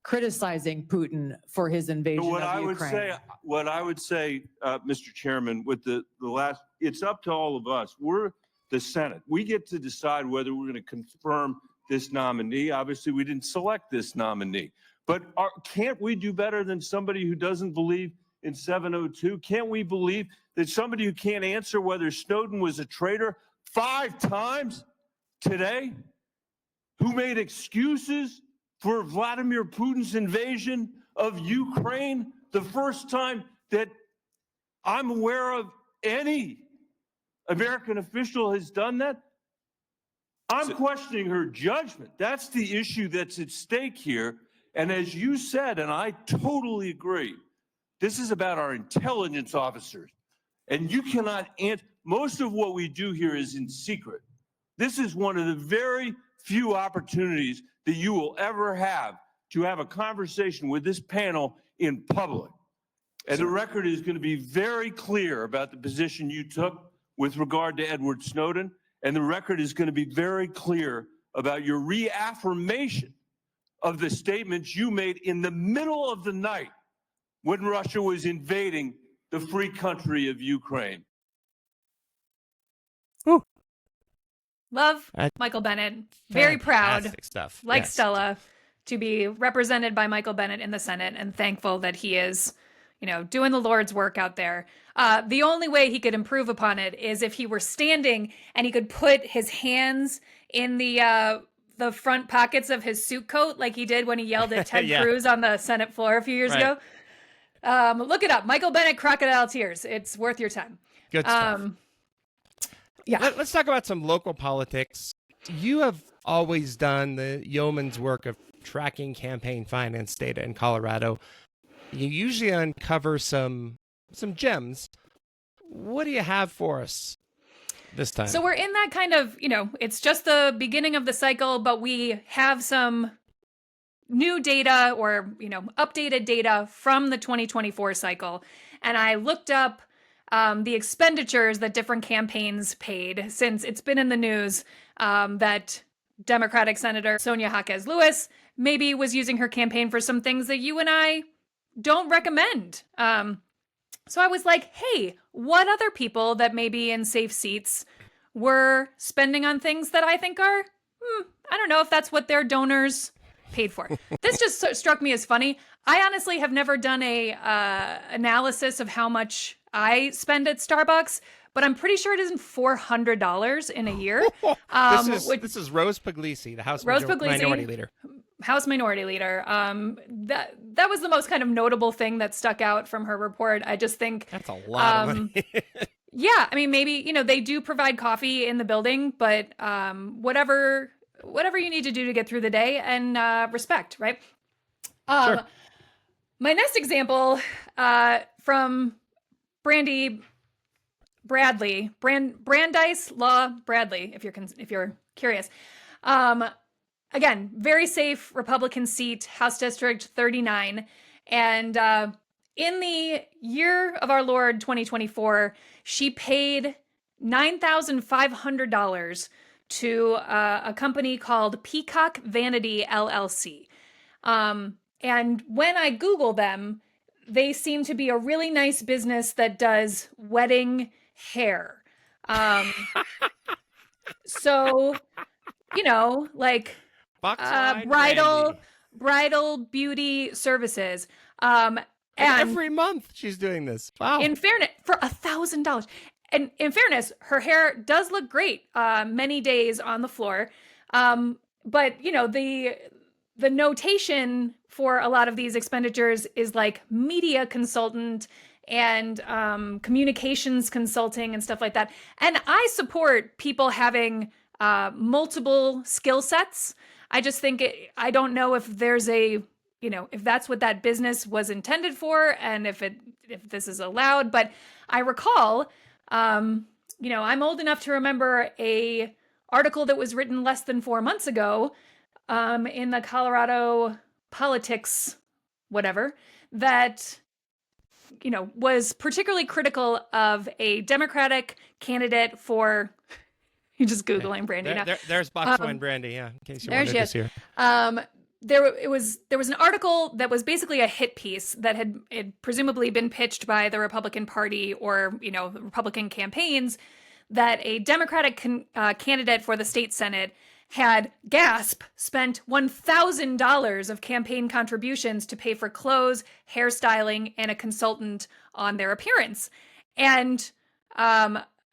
criticizing Putin for his invasion What of I Ukraine. would say, Mr. Chairman, with the last, it's up to all of us. We're the Senate. We get to decide whether we're going to confirm this nominee. Obviously, we didn't select this nominee. But can't we do better than somebody who doesn't believe in 702? Can't we believe that somebody who can't answer whether Snowden was a traitor 5 times today, who made excuses for Vladimir Putin's invasion of Ukraine, the first time that I'm aware of any American official has done that? I'm questioning her judgment. That's the issue that's at stake here. And as you said, and I totally agree, this is about our intelligence officers. And you cannot answer. Most of what we do here is in secret. This is one of the very few opportunities that you will ever have to have a conversation with this panel in public. And the record is going to be very clear about the position you took with regard to Edward Snowden. And the record is going to be very clear about your reaffirmation of the statements you made in the middle of the night when Russia was invading the free country of Ukraine. Love Michael Bennet. Very proud, Fantastic stuff. like Yes. Stella, to be represented by Michael Bennet in the Senate, and thankful that he is, doing the Lord's work out there. The only way he could improve upon it is if he were standing and he could put his hands in the front pockets of his suit coat like he did when he yelled at Ted Yeah. Cruz on the Senate floor a few years ago. Look it up. Michael Bennet, Crocodile Tears. It's worth your time. Good stuff. Yeah. Let's talk about some local politics. You have always done the yeoman's work of tracking campaign finance data in Colorado. You usually uncover some gems. What do you have for us this time? So we're in that kind of, it's just the beginning of the cycle, but we have some new data or, updated data from the 2024 cycle. And I looked up the expenditures that different campaigns paid, since it's been in the news that Democratic Senator Sonia Jaquez Lewis maybe was using her campaign for some things that you and I don't recommend. So I was like, hey, what other people that may be in safe seats were spending on things that I think are, I don't know if that's what their donors paid for. This just struck me as funny. I honestly have never done a analysis of how much I spend at Starbucks, but I'm pretty sure it isn't $400 in a year. This is Rose Puglisi, the House Rose Puglisi, Minority Leader. House Minority Leader. That was the most kind of notable thing that stuck out from her report. I just think that's a lot of money. Yeah, I mean, maybe they do provide coffee in the building, but whatever you need to do to get through the day, and respect, right? Sure. My next example from Brandice Law Bradley, if you're curious. Again, very safe Republican seat, House District 39. And in the year of our Lord 2024, she paid $9,500 to a company called Peacock Vanity LLC. And when I Google them, they seem to be a really nice business that does wedding hair. So, like bridal beauty services. And every month she's doing this. Wow. In fairness, for $1,000. And in fairness, her hair does look great many days on the floor. But, the notation for a lot of these expenditures is like media consultant and communications consulting and stuff like that. And I support people having multiple skill sets. I just think I don't know if there's if that's what that business was intended for, and if this is allowed. But I recall, I'm old enough to remember a article that was written less than 4 months ago, in the Colorado Politics, whatever, that was particularly critical of a Democratic candidate for. You're just Googling Brandy now. There's box wine Brandy, yeah, in case you wanted to see her. There was an article that was basically a hit piece that had presumably been pitched by the Republican Party or Republican campaigns, that a Democratic candidate for the state Senate had spent $1,000 of campaign contributions to pay for clothes, hairstyling, and a consultant on their appearance. And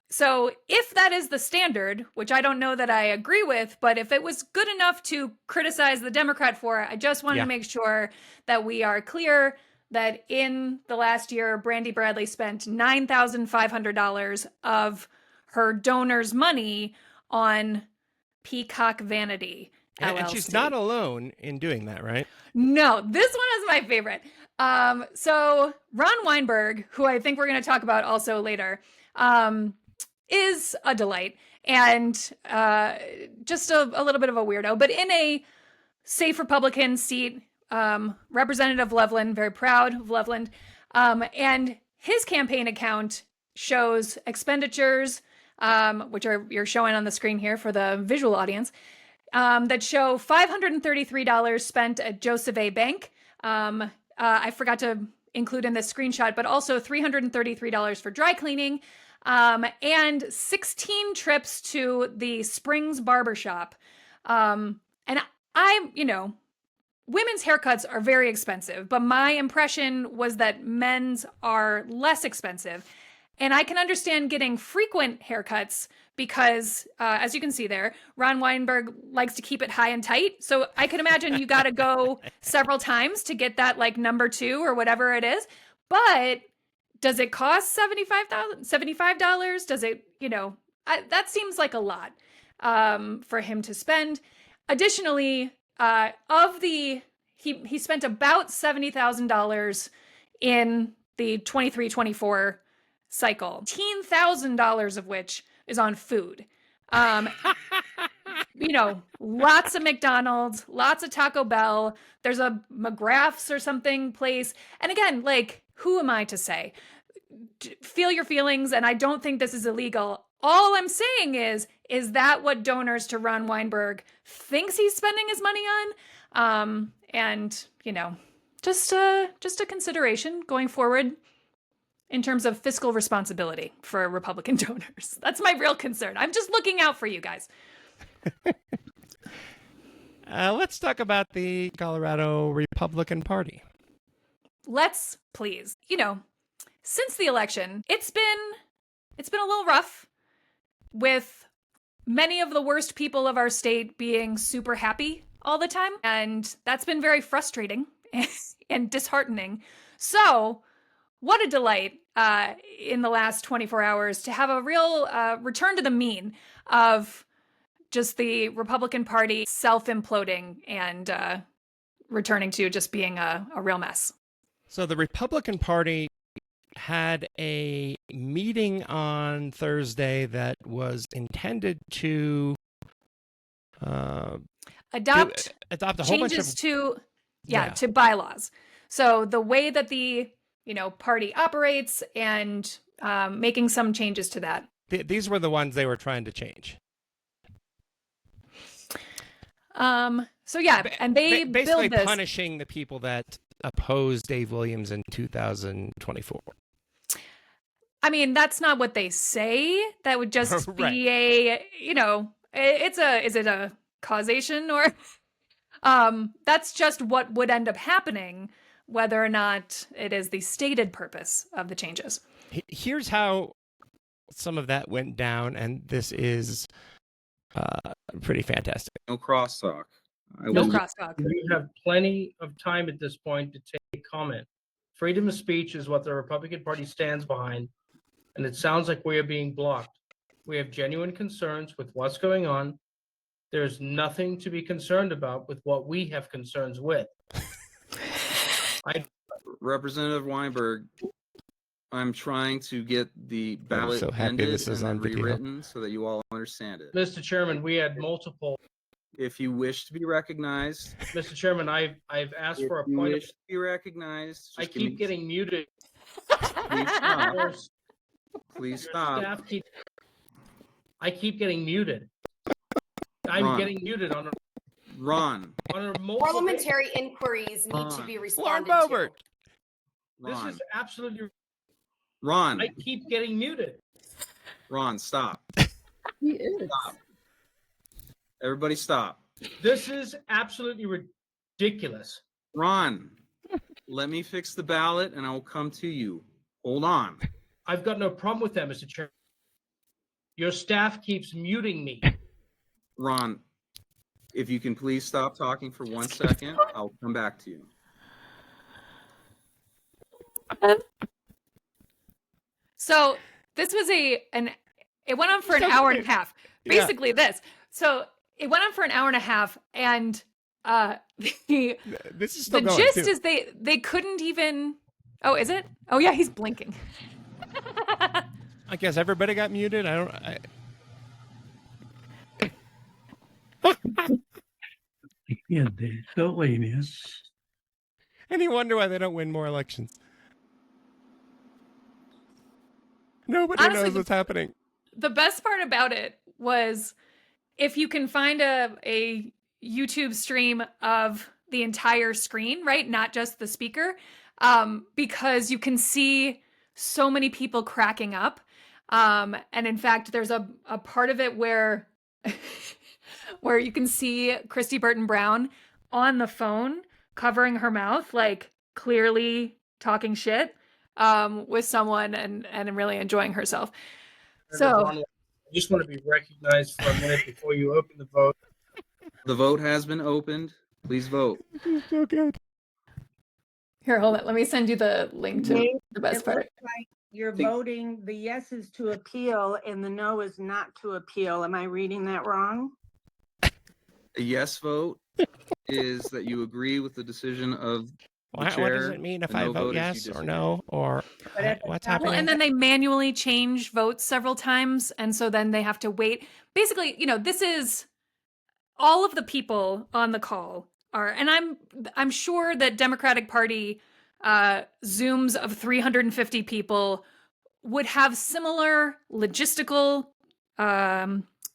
so if that is the standard, which I don't know that I agree with, but if it was good enough to criticize the Democrat for it, I just want to make sure that we are clear that in the last year, Brandy Bradley spent $9,500 of her donors' money on Peacock Vanity LLC. And she's not alone in doing that, right? No, this one is my favorite. So Ron Weinberg, who I think we're going to talk about also later, is a delight and just a little bit of a weirdo, but in a safe Republican seat, Representative Loveland, very proud of Loveland, and his campaign account shows expenditures, which you're showing on the screen here for the visual audience, that show $533 spent at Joseph A. Bank. I forgot to include in this screenshot, but also $333 for dry cleaning, and 16 trips to the Springs Barbershop. And women's haircuts are very expensive, but my impression was that men's are less expensive. And I can understand getting frequent haircuts because, as you can see there, Ron Weinberg likes to keep it high and tight. So I can imagine you got to go several times to get that like number 2 or whatever it is. But does it cost $75? Does it, that seems like a lot for him to spend. Additionally, he spent about $70,000 in the 23-24 cycle, $18,000 of which is on food. Lots of McDonald's, lots of Taco Bell. There's a McGrath's or something place. And again, like, who am I to say? Feel your feelings, and I don't think this is illegal. All I'm saying is that what donors to Ron Weinberg thinks he's spending his money on? Just a consideration going forward in terms of fiscal responsibility for Republican donors. That's my real concern. I'm just looking out for you guys. Let's talk about the Colorado Republican Party. Let's, please. Since the election, it's been a little rough, with many of the worst people of our state being super happy all the time, and that's been very frustrating and disheartening. So, what a delight in the last 24 hours to have a real return to the mean of just the Republican Party self-imploding and returning to just being a real mess. So the Republican Party had a meeting on Thursday that was intended to adopt a whole changes bunch of to bylaws. So the way that the party operates and making some changes to that. These were the ones they were trying to change. So yeah, and they basically build this punishing the people that opposed Dave Williams in 2024. I mean, that's not what they say. That would just Right. be is it a causation or that's just what would end up happening, whether or not it is the stated purpose of the changes. Here's how some of that went down, and this is pretty fantastic. No crosstalk. No crosstalk. We have plenty of time at this point to take comment. Freedom of speech is what the Republican Party stands behind, and it sounds like we are being blocked. We have genuine concerns with what's going on. There's nothing to be concerned about with what we have concerns with. Representative Weinberg, I'm trying to get the ballot so happy ended this is and then on video. rewritten so that you all understand it. Mr. Chairman, we had multiple. If you wish to be recognized, Mr. Chairman, I've asked for a if you point of. wish to be recognized, I just give me- keep getting muted. Please stop. Your Please stop. staff I keep getting muted. I'm Ron. getting muted on a Ron. multiple. Parliamentary inquiries need to be responded to. This Ron. is absolutely. Ron. I keep getting muted. Ron, stop. He is. Stop. Everybody stop. This is absolutely ridiculous. Ron, let me fix the ballot and I will come to you. Hold on. I've got no problem with that, Mr. Chairman. Your staff keeps muting me. Ron, if you can please stop talking for 1 second, I'll come back to you. So this was it went on for an hour and a half. Basically this. So it went on for an hour and a half, and this is still the going, gist too. is they couldn't even. Oh, is it? Oh yeah, he's blinking. I guess everybody got muted. Any wonder why they don't win more elections? Nobody Honestly, knows what's happening. The best part about it was if you can find a YouTube stream of the entire screen, right? Not just the speaker, because you can see so many people cracking up. And in fact, there's a part of it where where you can see Christy Burton Brown on the phone covering her mouth, like clearly talking shit with someone and really enjoying herself. So I just want to be recognized for a minute before you open the vote. The vote has been opened. Please vote. This is so good. Here, hold it. Let me send you the link to Dave, the best it part. looks like you're voting, the yes is to appeal and the no is not to appeal. Am I reading that wrong? A yes vote is that you agree with the decision of the chair. What does it mean if A I no vote is yes you or disagree. no? Or what's Well, happening? and then they manually change votes several times, and so then they have to wait. Basically, this is all of the people on the call are, and I'm sure that Democratic Party Zooms of 350 people would have similar logistical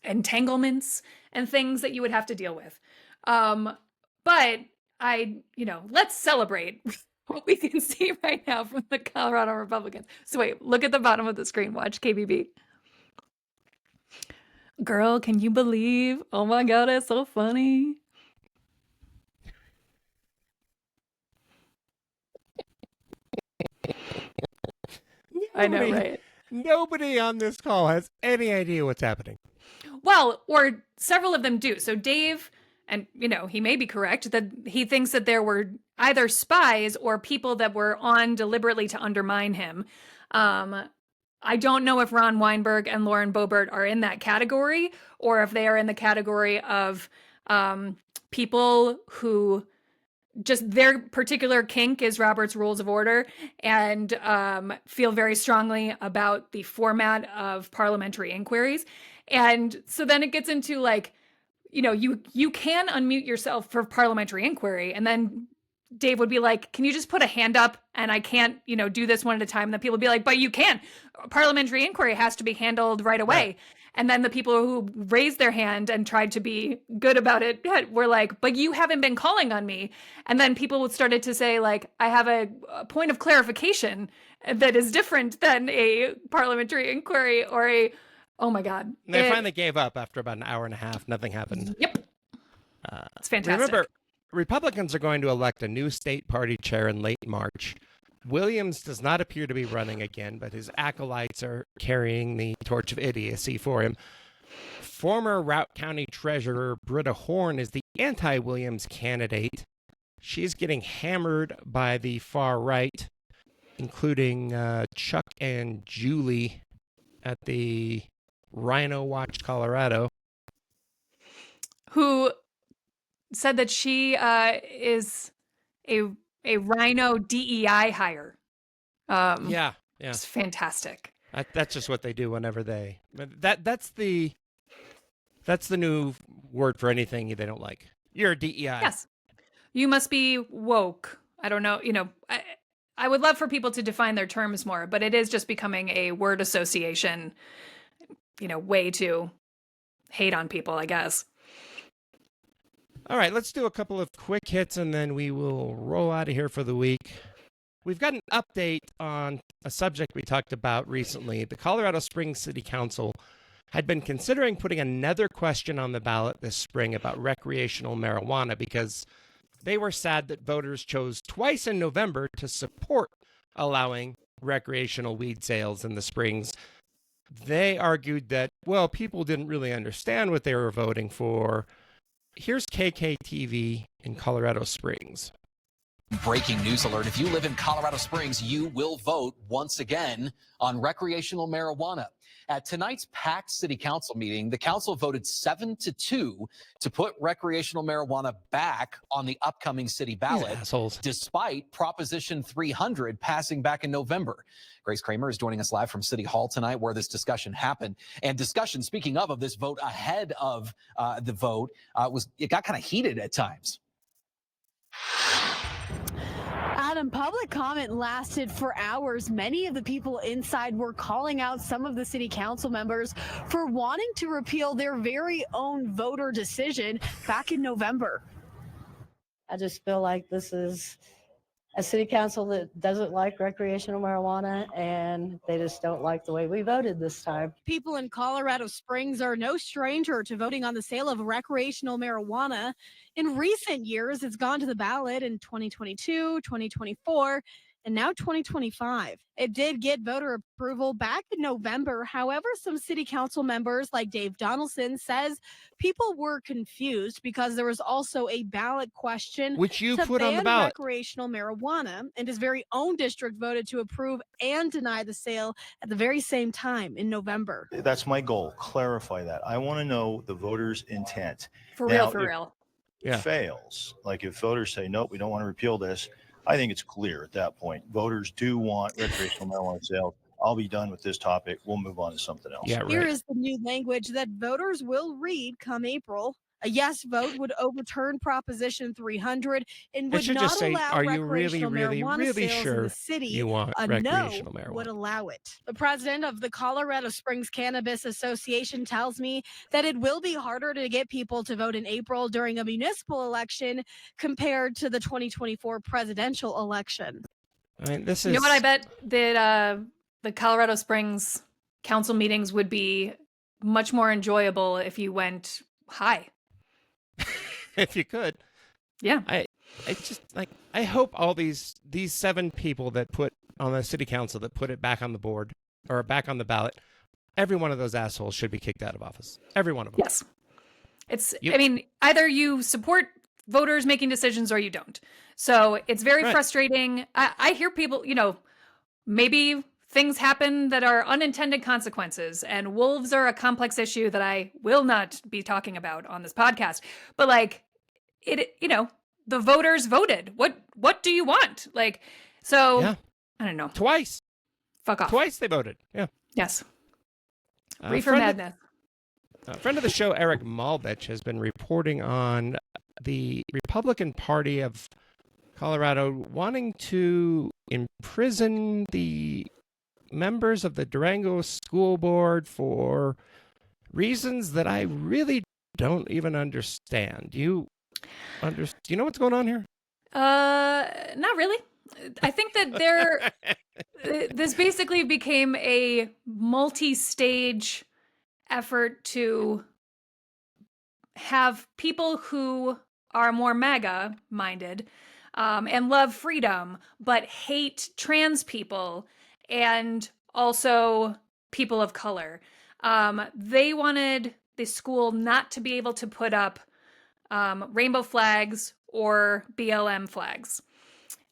entanglements and things that you would have to deal with. But let's celebrate what we can see right now from the Colorado Republicans. So wait, look at the bottom of the screen. Watch KBB. Girl, can you believe? Oh my God, it's so funny. I know, right? Nobody on this call has any idea what's happening. Well, or several of them do. So Dave, and he may be correct, that he thinks that there were either spies or people that were on deliberately to undermine him. I don't know if Ron Weinberg and Lauren Boebert are in that category, or if they are in the category of people who just their particular kink is Robert's Rules of Order and feel very strongly about the format of parliamentary inquiries. And so then it gets into like, you can unmute yourself for parliamentary inquiry. And then Dave would be like, can you just put a hand up and I can't, do this one at a time. And then people would be like, but you can. Parliamentary inquiry has to be handled right away. Right. And then the people who raised their hand and tried to be good about it were like, but you haven't been calling on me. And then people started to say, like, I have a point of clarification that is different than a parliamentary inquiry or a, oh my God. And they finally gave up after about an hour and a half. Nothing happened. Yep. It's fantastic. Remember, Republicans are going to elect a new state party chair in late March. Williams does not appear to be running again, but his acolytes are carrying the torch of idiocy for him. Former Routt County Treasurer Britta Horn is the anti-Williams candidate. She's getting hammered by the far right, including Chuck and Julie at the Rhino Watch Colorado, who said that she is a Rhino DEI hire. Yeah. It's fantastic. That's just what they do whenever they. That's the new word for anything they don't like. You're a DEI. Yes. You must be woke. I don't know. I would love for people to define their terms more, but it is just becoming a word association, way to hate on people, I guess. All right, let's do a couple of quick hits and then we will roll out of here for the week. We've got an update on a subject we talked about recently. The Colorado Springs City Council had been considering putting another question on the ballot this spring about recreational marijuana because they were sad that voters chose twice in November to support allowing recreational weed sales in the Springs. They argued that, well, people didn't really understand what they were voting for. Here's KKTV in Colorado Springs. Breaking news alert. If you live in Colorado Springs, you will vote once again on recreational marijuana. At tonight's packed city council meeting, the council voted 7-2 to put recreational marijuana back on the upcoming city ballot, despite Proposition 300 passing back in November. Grace Kramer is joining us live from City Hall tonight, where this discussion happened. And discussion, speaking of this vote ahead of the vote, it got kind of heated at times. Adam, public comment lasted for hours. Many of the people inside were calling out some of the city council members for wanting to repeal their very own voter decision back in November. I just feel like this is a city council that doesn't like recreational marijuana, and they just don't like the way we voted this time. People in Colorado Springs are no stranger to voting on the sale of recreational marijuana. In recent years, it's gone to the ballot in 2022, 2024, and now 2025. It did get voter approval back in November. However, some city council members like Dave Donaldson says people were confused because there was also a ballot question which you to put on the ban ballot. Recreational marijuana, and his very own district voted to approve and deny the sale at the very same time in November. That's my goal. Clarify that. I want to know the voters' intent. For Now, real. If it fails, like if voters say, nope, we don't want to repeal this, I think it's clear at that point. Voters do want recreational marijuana sales. I'll be done with this topic. We'll move on to something else. Yeah, right. Here is the new language that voters will read come April. A yes vote would overturn Proposition 300 and would should not just say, allow are you recreational marijuana sales sure in the city. you want A recreational no marijuana? would allow it. The president of the Colorado Springs Cannabis Association tells me that it will be harder to get people to vote in April during a municipal election compared to the 2024 presidential election. I mean, this is... You know what? I bet that the Colorado Springs council meetings would be much more enjoyable if you went high. If you could. Yeah. I just I hope all these 7 people that put on the city council that put it back on the board or back on the ballot, every one of those assholes should be kicked out of office. Every one of them. Yes. I mean, either you support voters making decisions or you don't. So it's very frustrating. I hear people, maybe things happen that are unintended consequences, and wolves are a complex issue that I will not be talking about on this podcast. But the voters voted. What do you want? I don't know. Twice. Fuck off. Twice they voted. Yeah. Yes. Reefer madness. A friend of the show, Eric Malbich, has been reporting on the Republican Party of Colorado wanting to imprison the members of the Durango School Board for reasons that I really don't even understand. Do you know what's going on here? Not really. I think that this basically became a multi-stage effort to have people who are more MAGA minded and love freedom, but hate trans people and also people of color. They wanted the school not to be able to put up rainbow flags or BLM flags.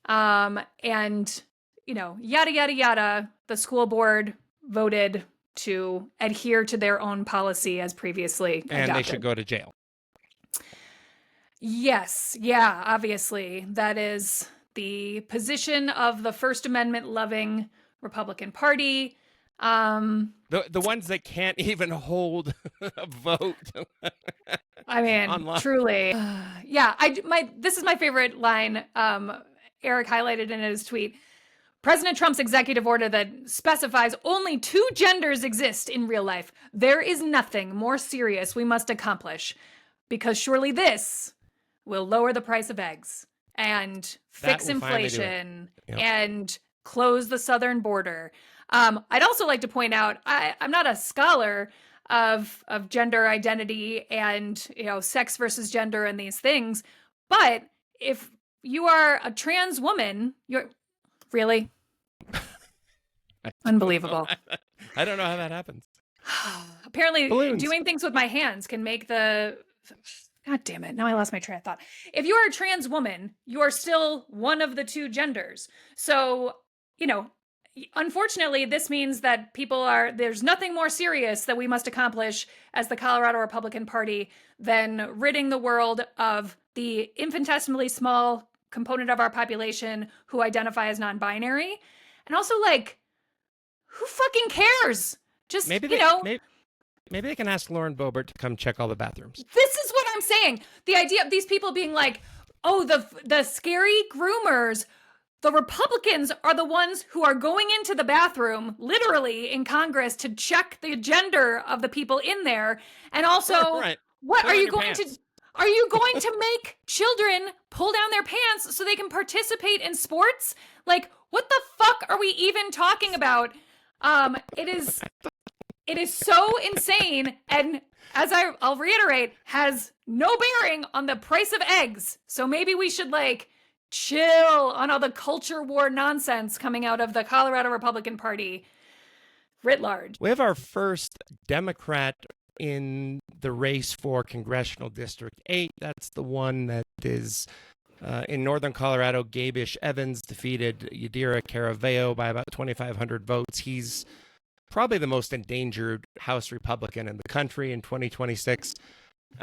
And, yada, yada, yada, the school board voted to adhere to their own policy as previously And adopted. they should go to jail. Yes. Yeah, obviously. That is the position of the First Amendment loving Republican Party. The ones that can't even hold a vote. I mean, Online. truly. Yeah, this is my favorite line. Eric highlighted in his tweet. President Trump's executive order that specifies only 2 genders exist in real life. There is nothing more serious we must accomplish, because surely this will lower the price of eggs and fix inflation and close the southern border. I'd also like to point out, I'm not a scholar of gender identity and, sex versus gender and these things, but if you are a trans woman, you're really unbelievable. I don't know how that happens. Apparently, Balloons. doing things with my hands can make the... God damn it. Now I lost my train of thought. If you are a trans woman, you are still one of the 2 genders. So, unfortunately, this means that there's nothing more serious that we must accomplish as the Colorado Republican Party than ridding the world of the infinitesimally small component of our population who identify as non-binary. And also, who fucking cares? Just, Maybe they can ask Lauren Boebert to come check all the bathrooms. This is what I'm saying. The idea of these people being like, oh, the scary groomers, the Republicans are the ones who are going into the bathroom, literally in Congress, to check the gender of the people in there. And also, Right. what Put are on you your going pants. to... Are you going to make children pull down their pants so they can participate in sports? What the fuck are we even talking about? It is so insane, and as I'll reiterate, has no bearing on the price of eggs. So maybe we should chill on all the culture war nonsense coming out of the Colorado Republican Party writ large. We have our first Democrat in the race for Congressional District 8. That's the one that is in northern Colorado. Gabish Evans defeated Yadira Caraveo by about 2,500 votes. He's probably the most endangered House Republican in the country in 2026.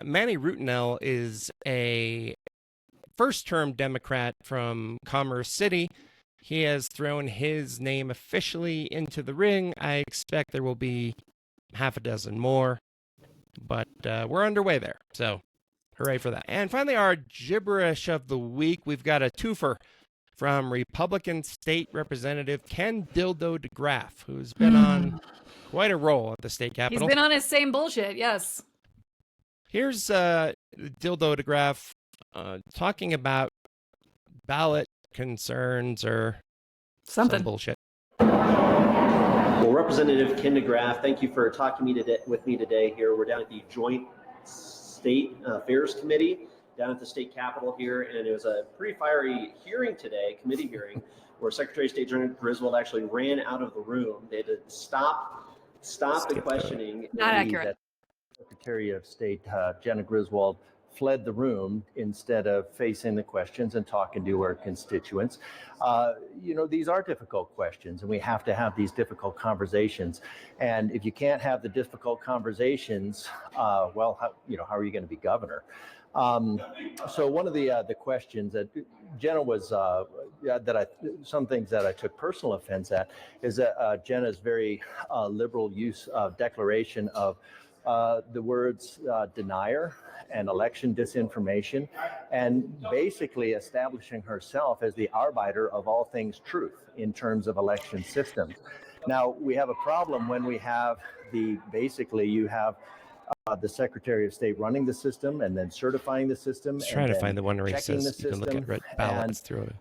Manny Rutinel is a first-term Democrat from Commerce City. He has thrown his name officially into the ring. I expect there will be half a dozen more, but we're underway there, so hooray for that. And finally, our gibberish of the week. We've got a twofer from Republican State Representative Ken Dildo DeGraff, who's been on quite a roll at the state capitol. He's been on his same bullshit, yes. Here's Dildo DeGraff talking about ballot concerns or something bullshit. Well, Representative Ken DeGraff, thank you for talking with me today here. We're down at the Joint State Affairs Committee down at the state capitol here, and it was a pretty fiery hearing today, committee hearing, where Secretary of State Janet Griswold actually ran out of the room. They had to stop the questioning. Not accurate. That Secretary of State Janet Griswold fled the room instead of facing the questions and talking to her constituents. These are difficult questions, and we have to have these difficult conversations. And if you can't have the difficult conversations, how are you going to be governor? So one of the questions that Jenna was, some things that I took personal offense at is that Jenna's very liberal use of declaration of the words denier and election disinformation, and basically establishing herself as the arbiter of all things truth in terms of election systems. Now, we have a problem when we have you have the Secretary of State running the system and then certifying the system. Just trying to find the one where he says you can look at ballots through it.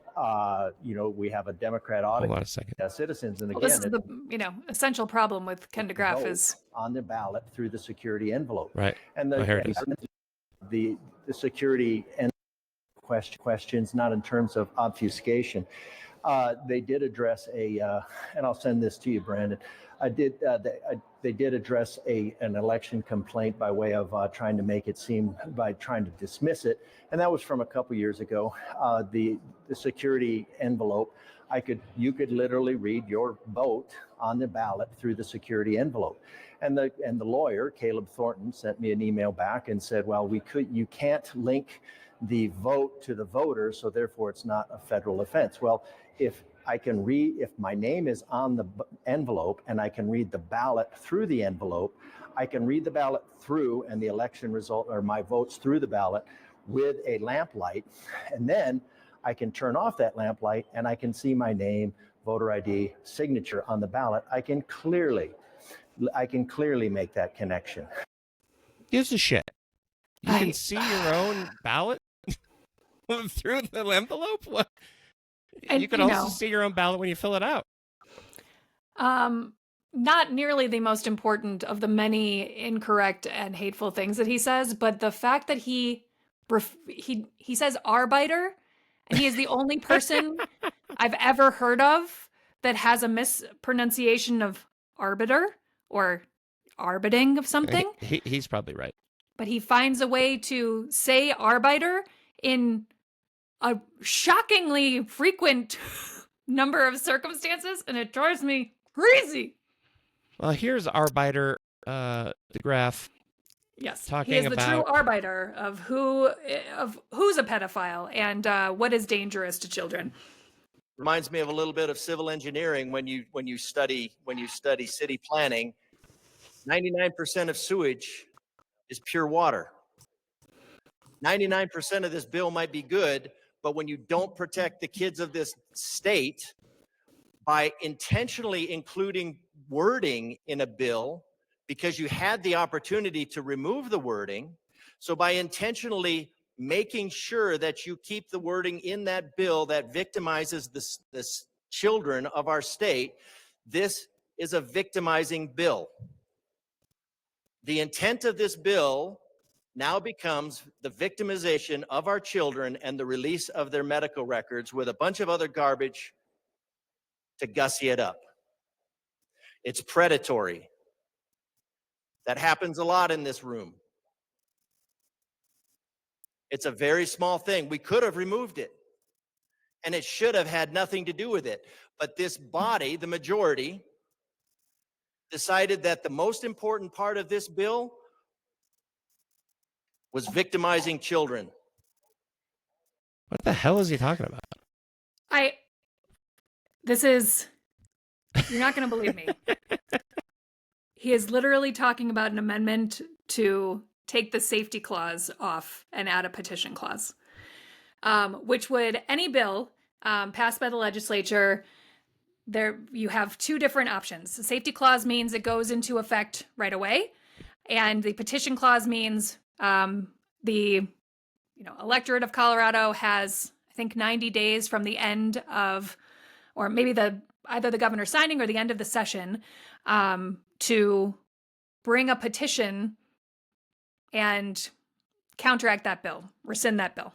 We have a Democrat audit. Hold on a second. Citizens, and Well, again, this is the essential problem with Ken DeGraff is on the ballot through the security envelope. Right. And here it is. The security and questions, not in terms of obfuscation. They did address and I'll send this to you, Brandon. They did address an election complaint by way of trying to make it seem, by trying to dismiss it, and that was from a couple years ago. The security envelope You could literally read your vote on the ballot through the security envelope. And the lawyer, Caleb Thornton, sent me an email back and said, well, you can't link the vote to the voter, so therefore it's not a federal offense. Well, if my name is on the envelope and I can read the ballot through the envelope, I can read the ballot through and the election result or my votes through the ballot with a lamplight. And then I can turn off that lamplight and I can see my name, voter ID, signature on the ballot. I can clearly make that connection. Gives a shit. You can see your own ballot through the envelope? What? And, you can also see your own ballot when you fill it out. Not nearly the most important of the many incorrect and hateful things that he says, but the fact that he says arbiter, and he is the only person I've ever heard of that has a mispronunciation of arbiter or arbiting of something. He's probably right. But he finds a way to say arbiter in a shockingly frequent number of circumstances, and it drives me crazy. Well, here's arbiter, the graph. Yes, talking he is the about true arbiter of who's a pedophile and what is dangerous to children. Reminds me of a little bit of civil engineering when you study city planning. 99% of sewage is pure water. 99% of this bill might be good, but when you don't protect the kids of this state by intentionally including wording in a bill because you had the opportunity to remove the wording, so by intentionally making sure that you keep the wording in that bill that victimizes the children of our state, this is a victimizing bill. The intent of this bill now becomes the victimization of our children and the release of their medical records with a bunch of other garbage to gussy it up. It's predatory. That happens a lot in this room. It's a very small thing. We could have removed it, and it should have had nothing to do with it. But this body, the majority, decided that the most important part of this bill was victimizing children. What the hell is he talking about? You're not going to believe me. He is literally talking about an amendment to take the safety clause off and add a petition clause, which would, any bill passed by the legislature, there you have two different options. The safety clause means it goes into effect right away, and the petition clause means the electorate of Colorado has, I think, 90 days from the end of, or maybe either the governor signing or the end of the session, to bring a petition and counteract that bill, rescind that bill.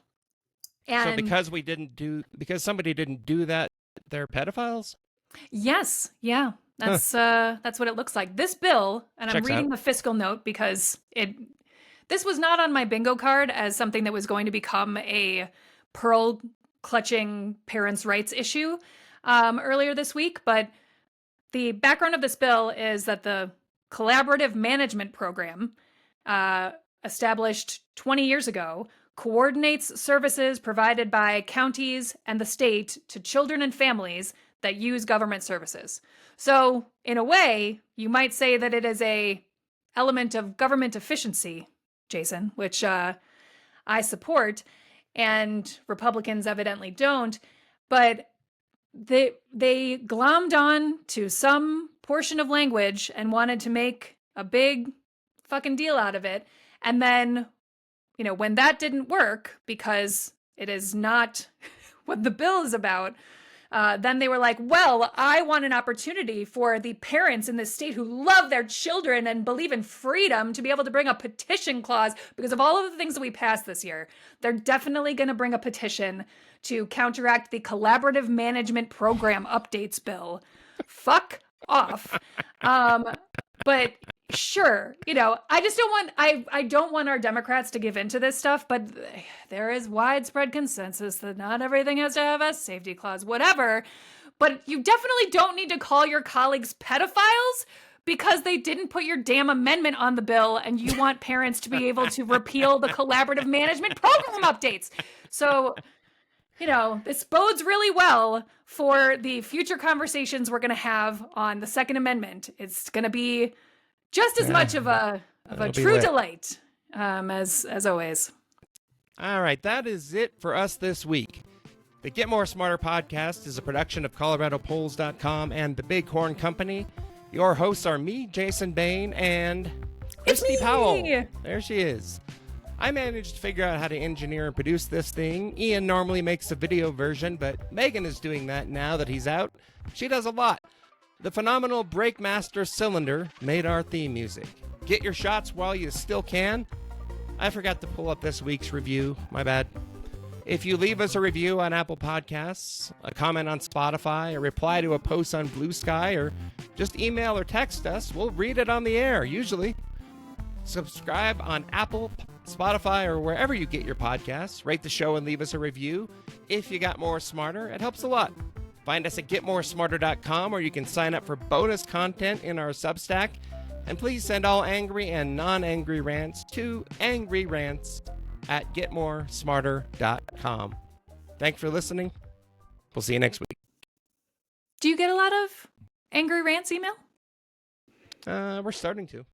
And so because somebody didn't do that, they're pedophiles? Yes, yeah. That's what it looks like. This bill, and I'm reading the fiscal note because this was not on my bingo card as something that was going to become a pearl clutching parents' rights issue earlier this week, but the background of this bill is that the Collaborative Management Program, established 20 years ago, coordinates services provided by counties and the state to children and families that use government services. So, in a way, you might say that it is a element of government efficiency, Jason, which I support, and Republicans evidently don't, but they glommed on to some portion of language and wanted to make a big fucking deal out of it. And then, when that didn't work because it is not what the bill is about, then they were like, well, I want an opportunity for the parents in this state who love their children and believe in freedom to be able to bring a petition clause because of all of the things that we passed this year. They're definitely going to bring a petition to counteract the Collaborative Management Program Updates bill. Fuck off. But sure, I don't want our Democrats to give into this stuff, but there is widespread consensus that not everything has to have a safety clause, whatever. But you definitely don't need to call your colleagues pedophiles because they didn't put your damn amendment on the bill and you want parents to be able to repeal the collaborative management program updates. So, this bodes really well for the future conversations we're going to have on the Second Amendment. It's going to be just as much of a true delight as always. All right, that is it for us this week. The Get More Smarter podcast is a production of ColoradoPolls.com and the Bighorn Company. Your hosts are me, Jason Bain, and Christy Powell. There she is. I managed to figure out how to engineer and produce this thing. Ian normally makes a video version, but Megan is doing that now that he's out. She does a lot. The phenomenal Breakmaster Cylinder made our theme music. Get your shots while you still can. I forgot to pull up this week's review. My bad. If you leave us a review on Apple Podcasts, a comment on Spotify, a reply to a post on Blue Sky, or just email or text us, we'll read it on the air, usually. Subscribe on Apple, Spotify, or wherever you get your podcasts. Rate the show and leave us a review. If you got more smarter, it helps a lot. Find us at getmoresmarter.com, or you can sign up for bonus content in our Substack. And please send all angry and non-angry rants to angryrants@getmoresmarter.com. Thanks for listening. We'll see you next week. Do you get a lot of angry rants email? We're starting to.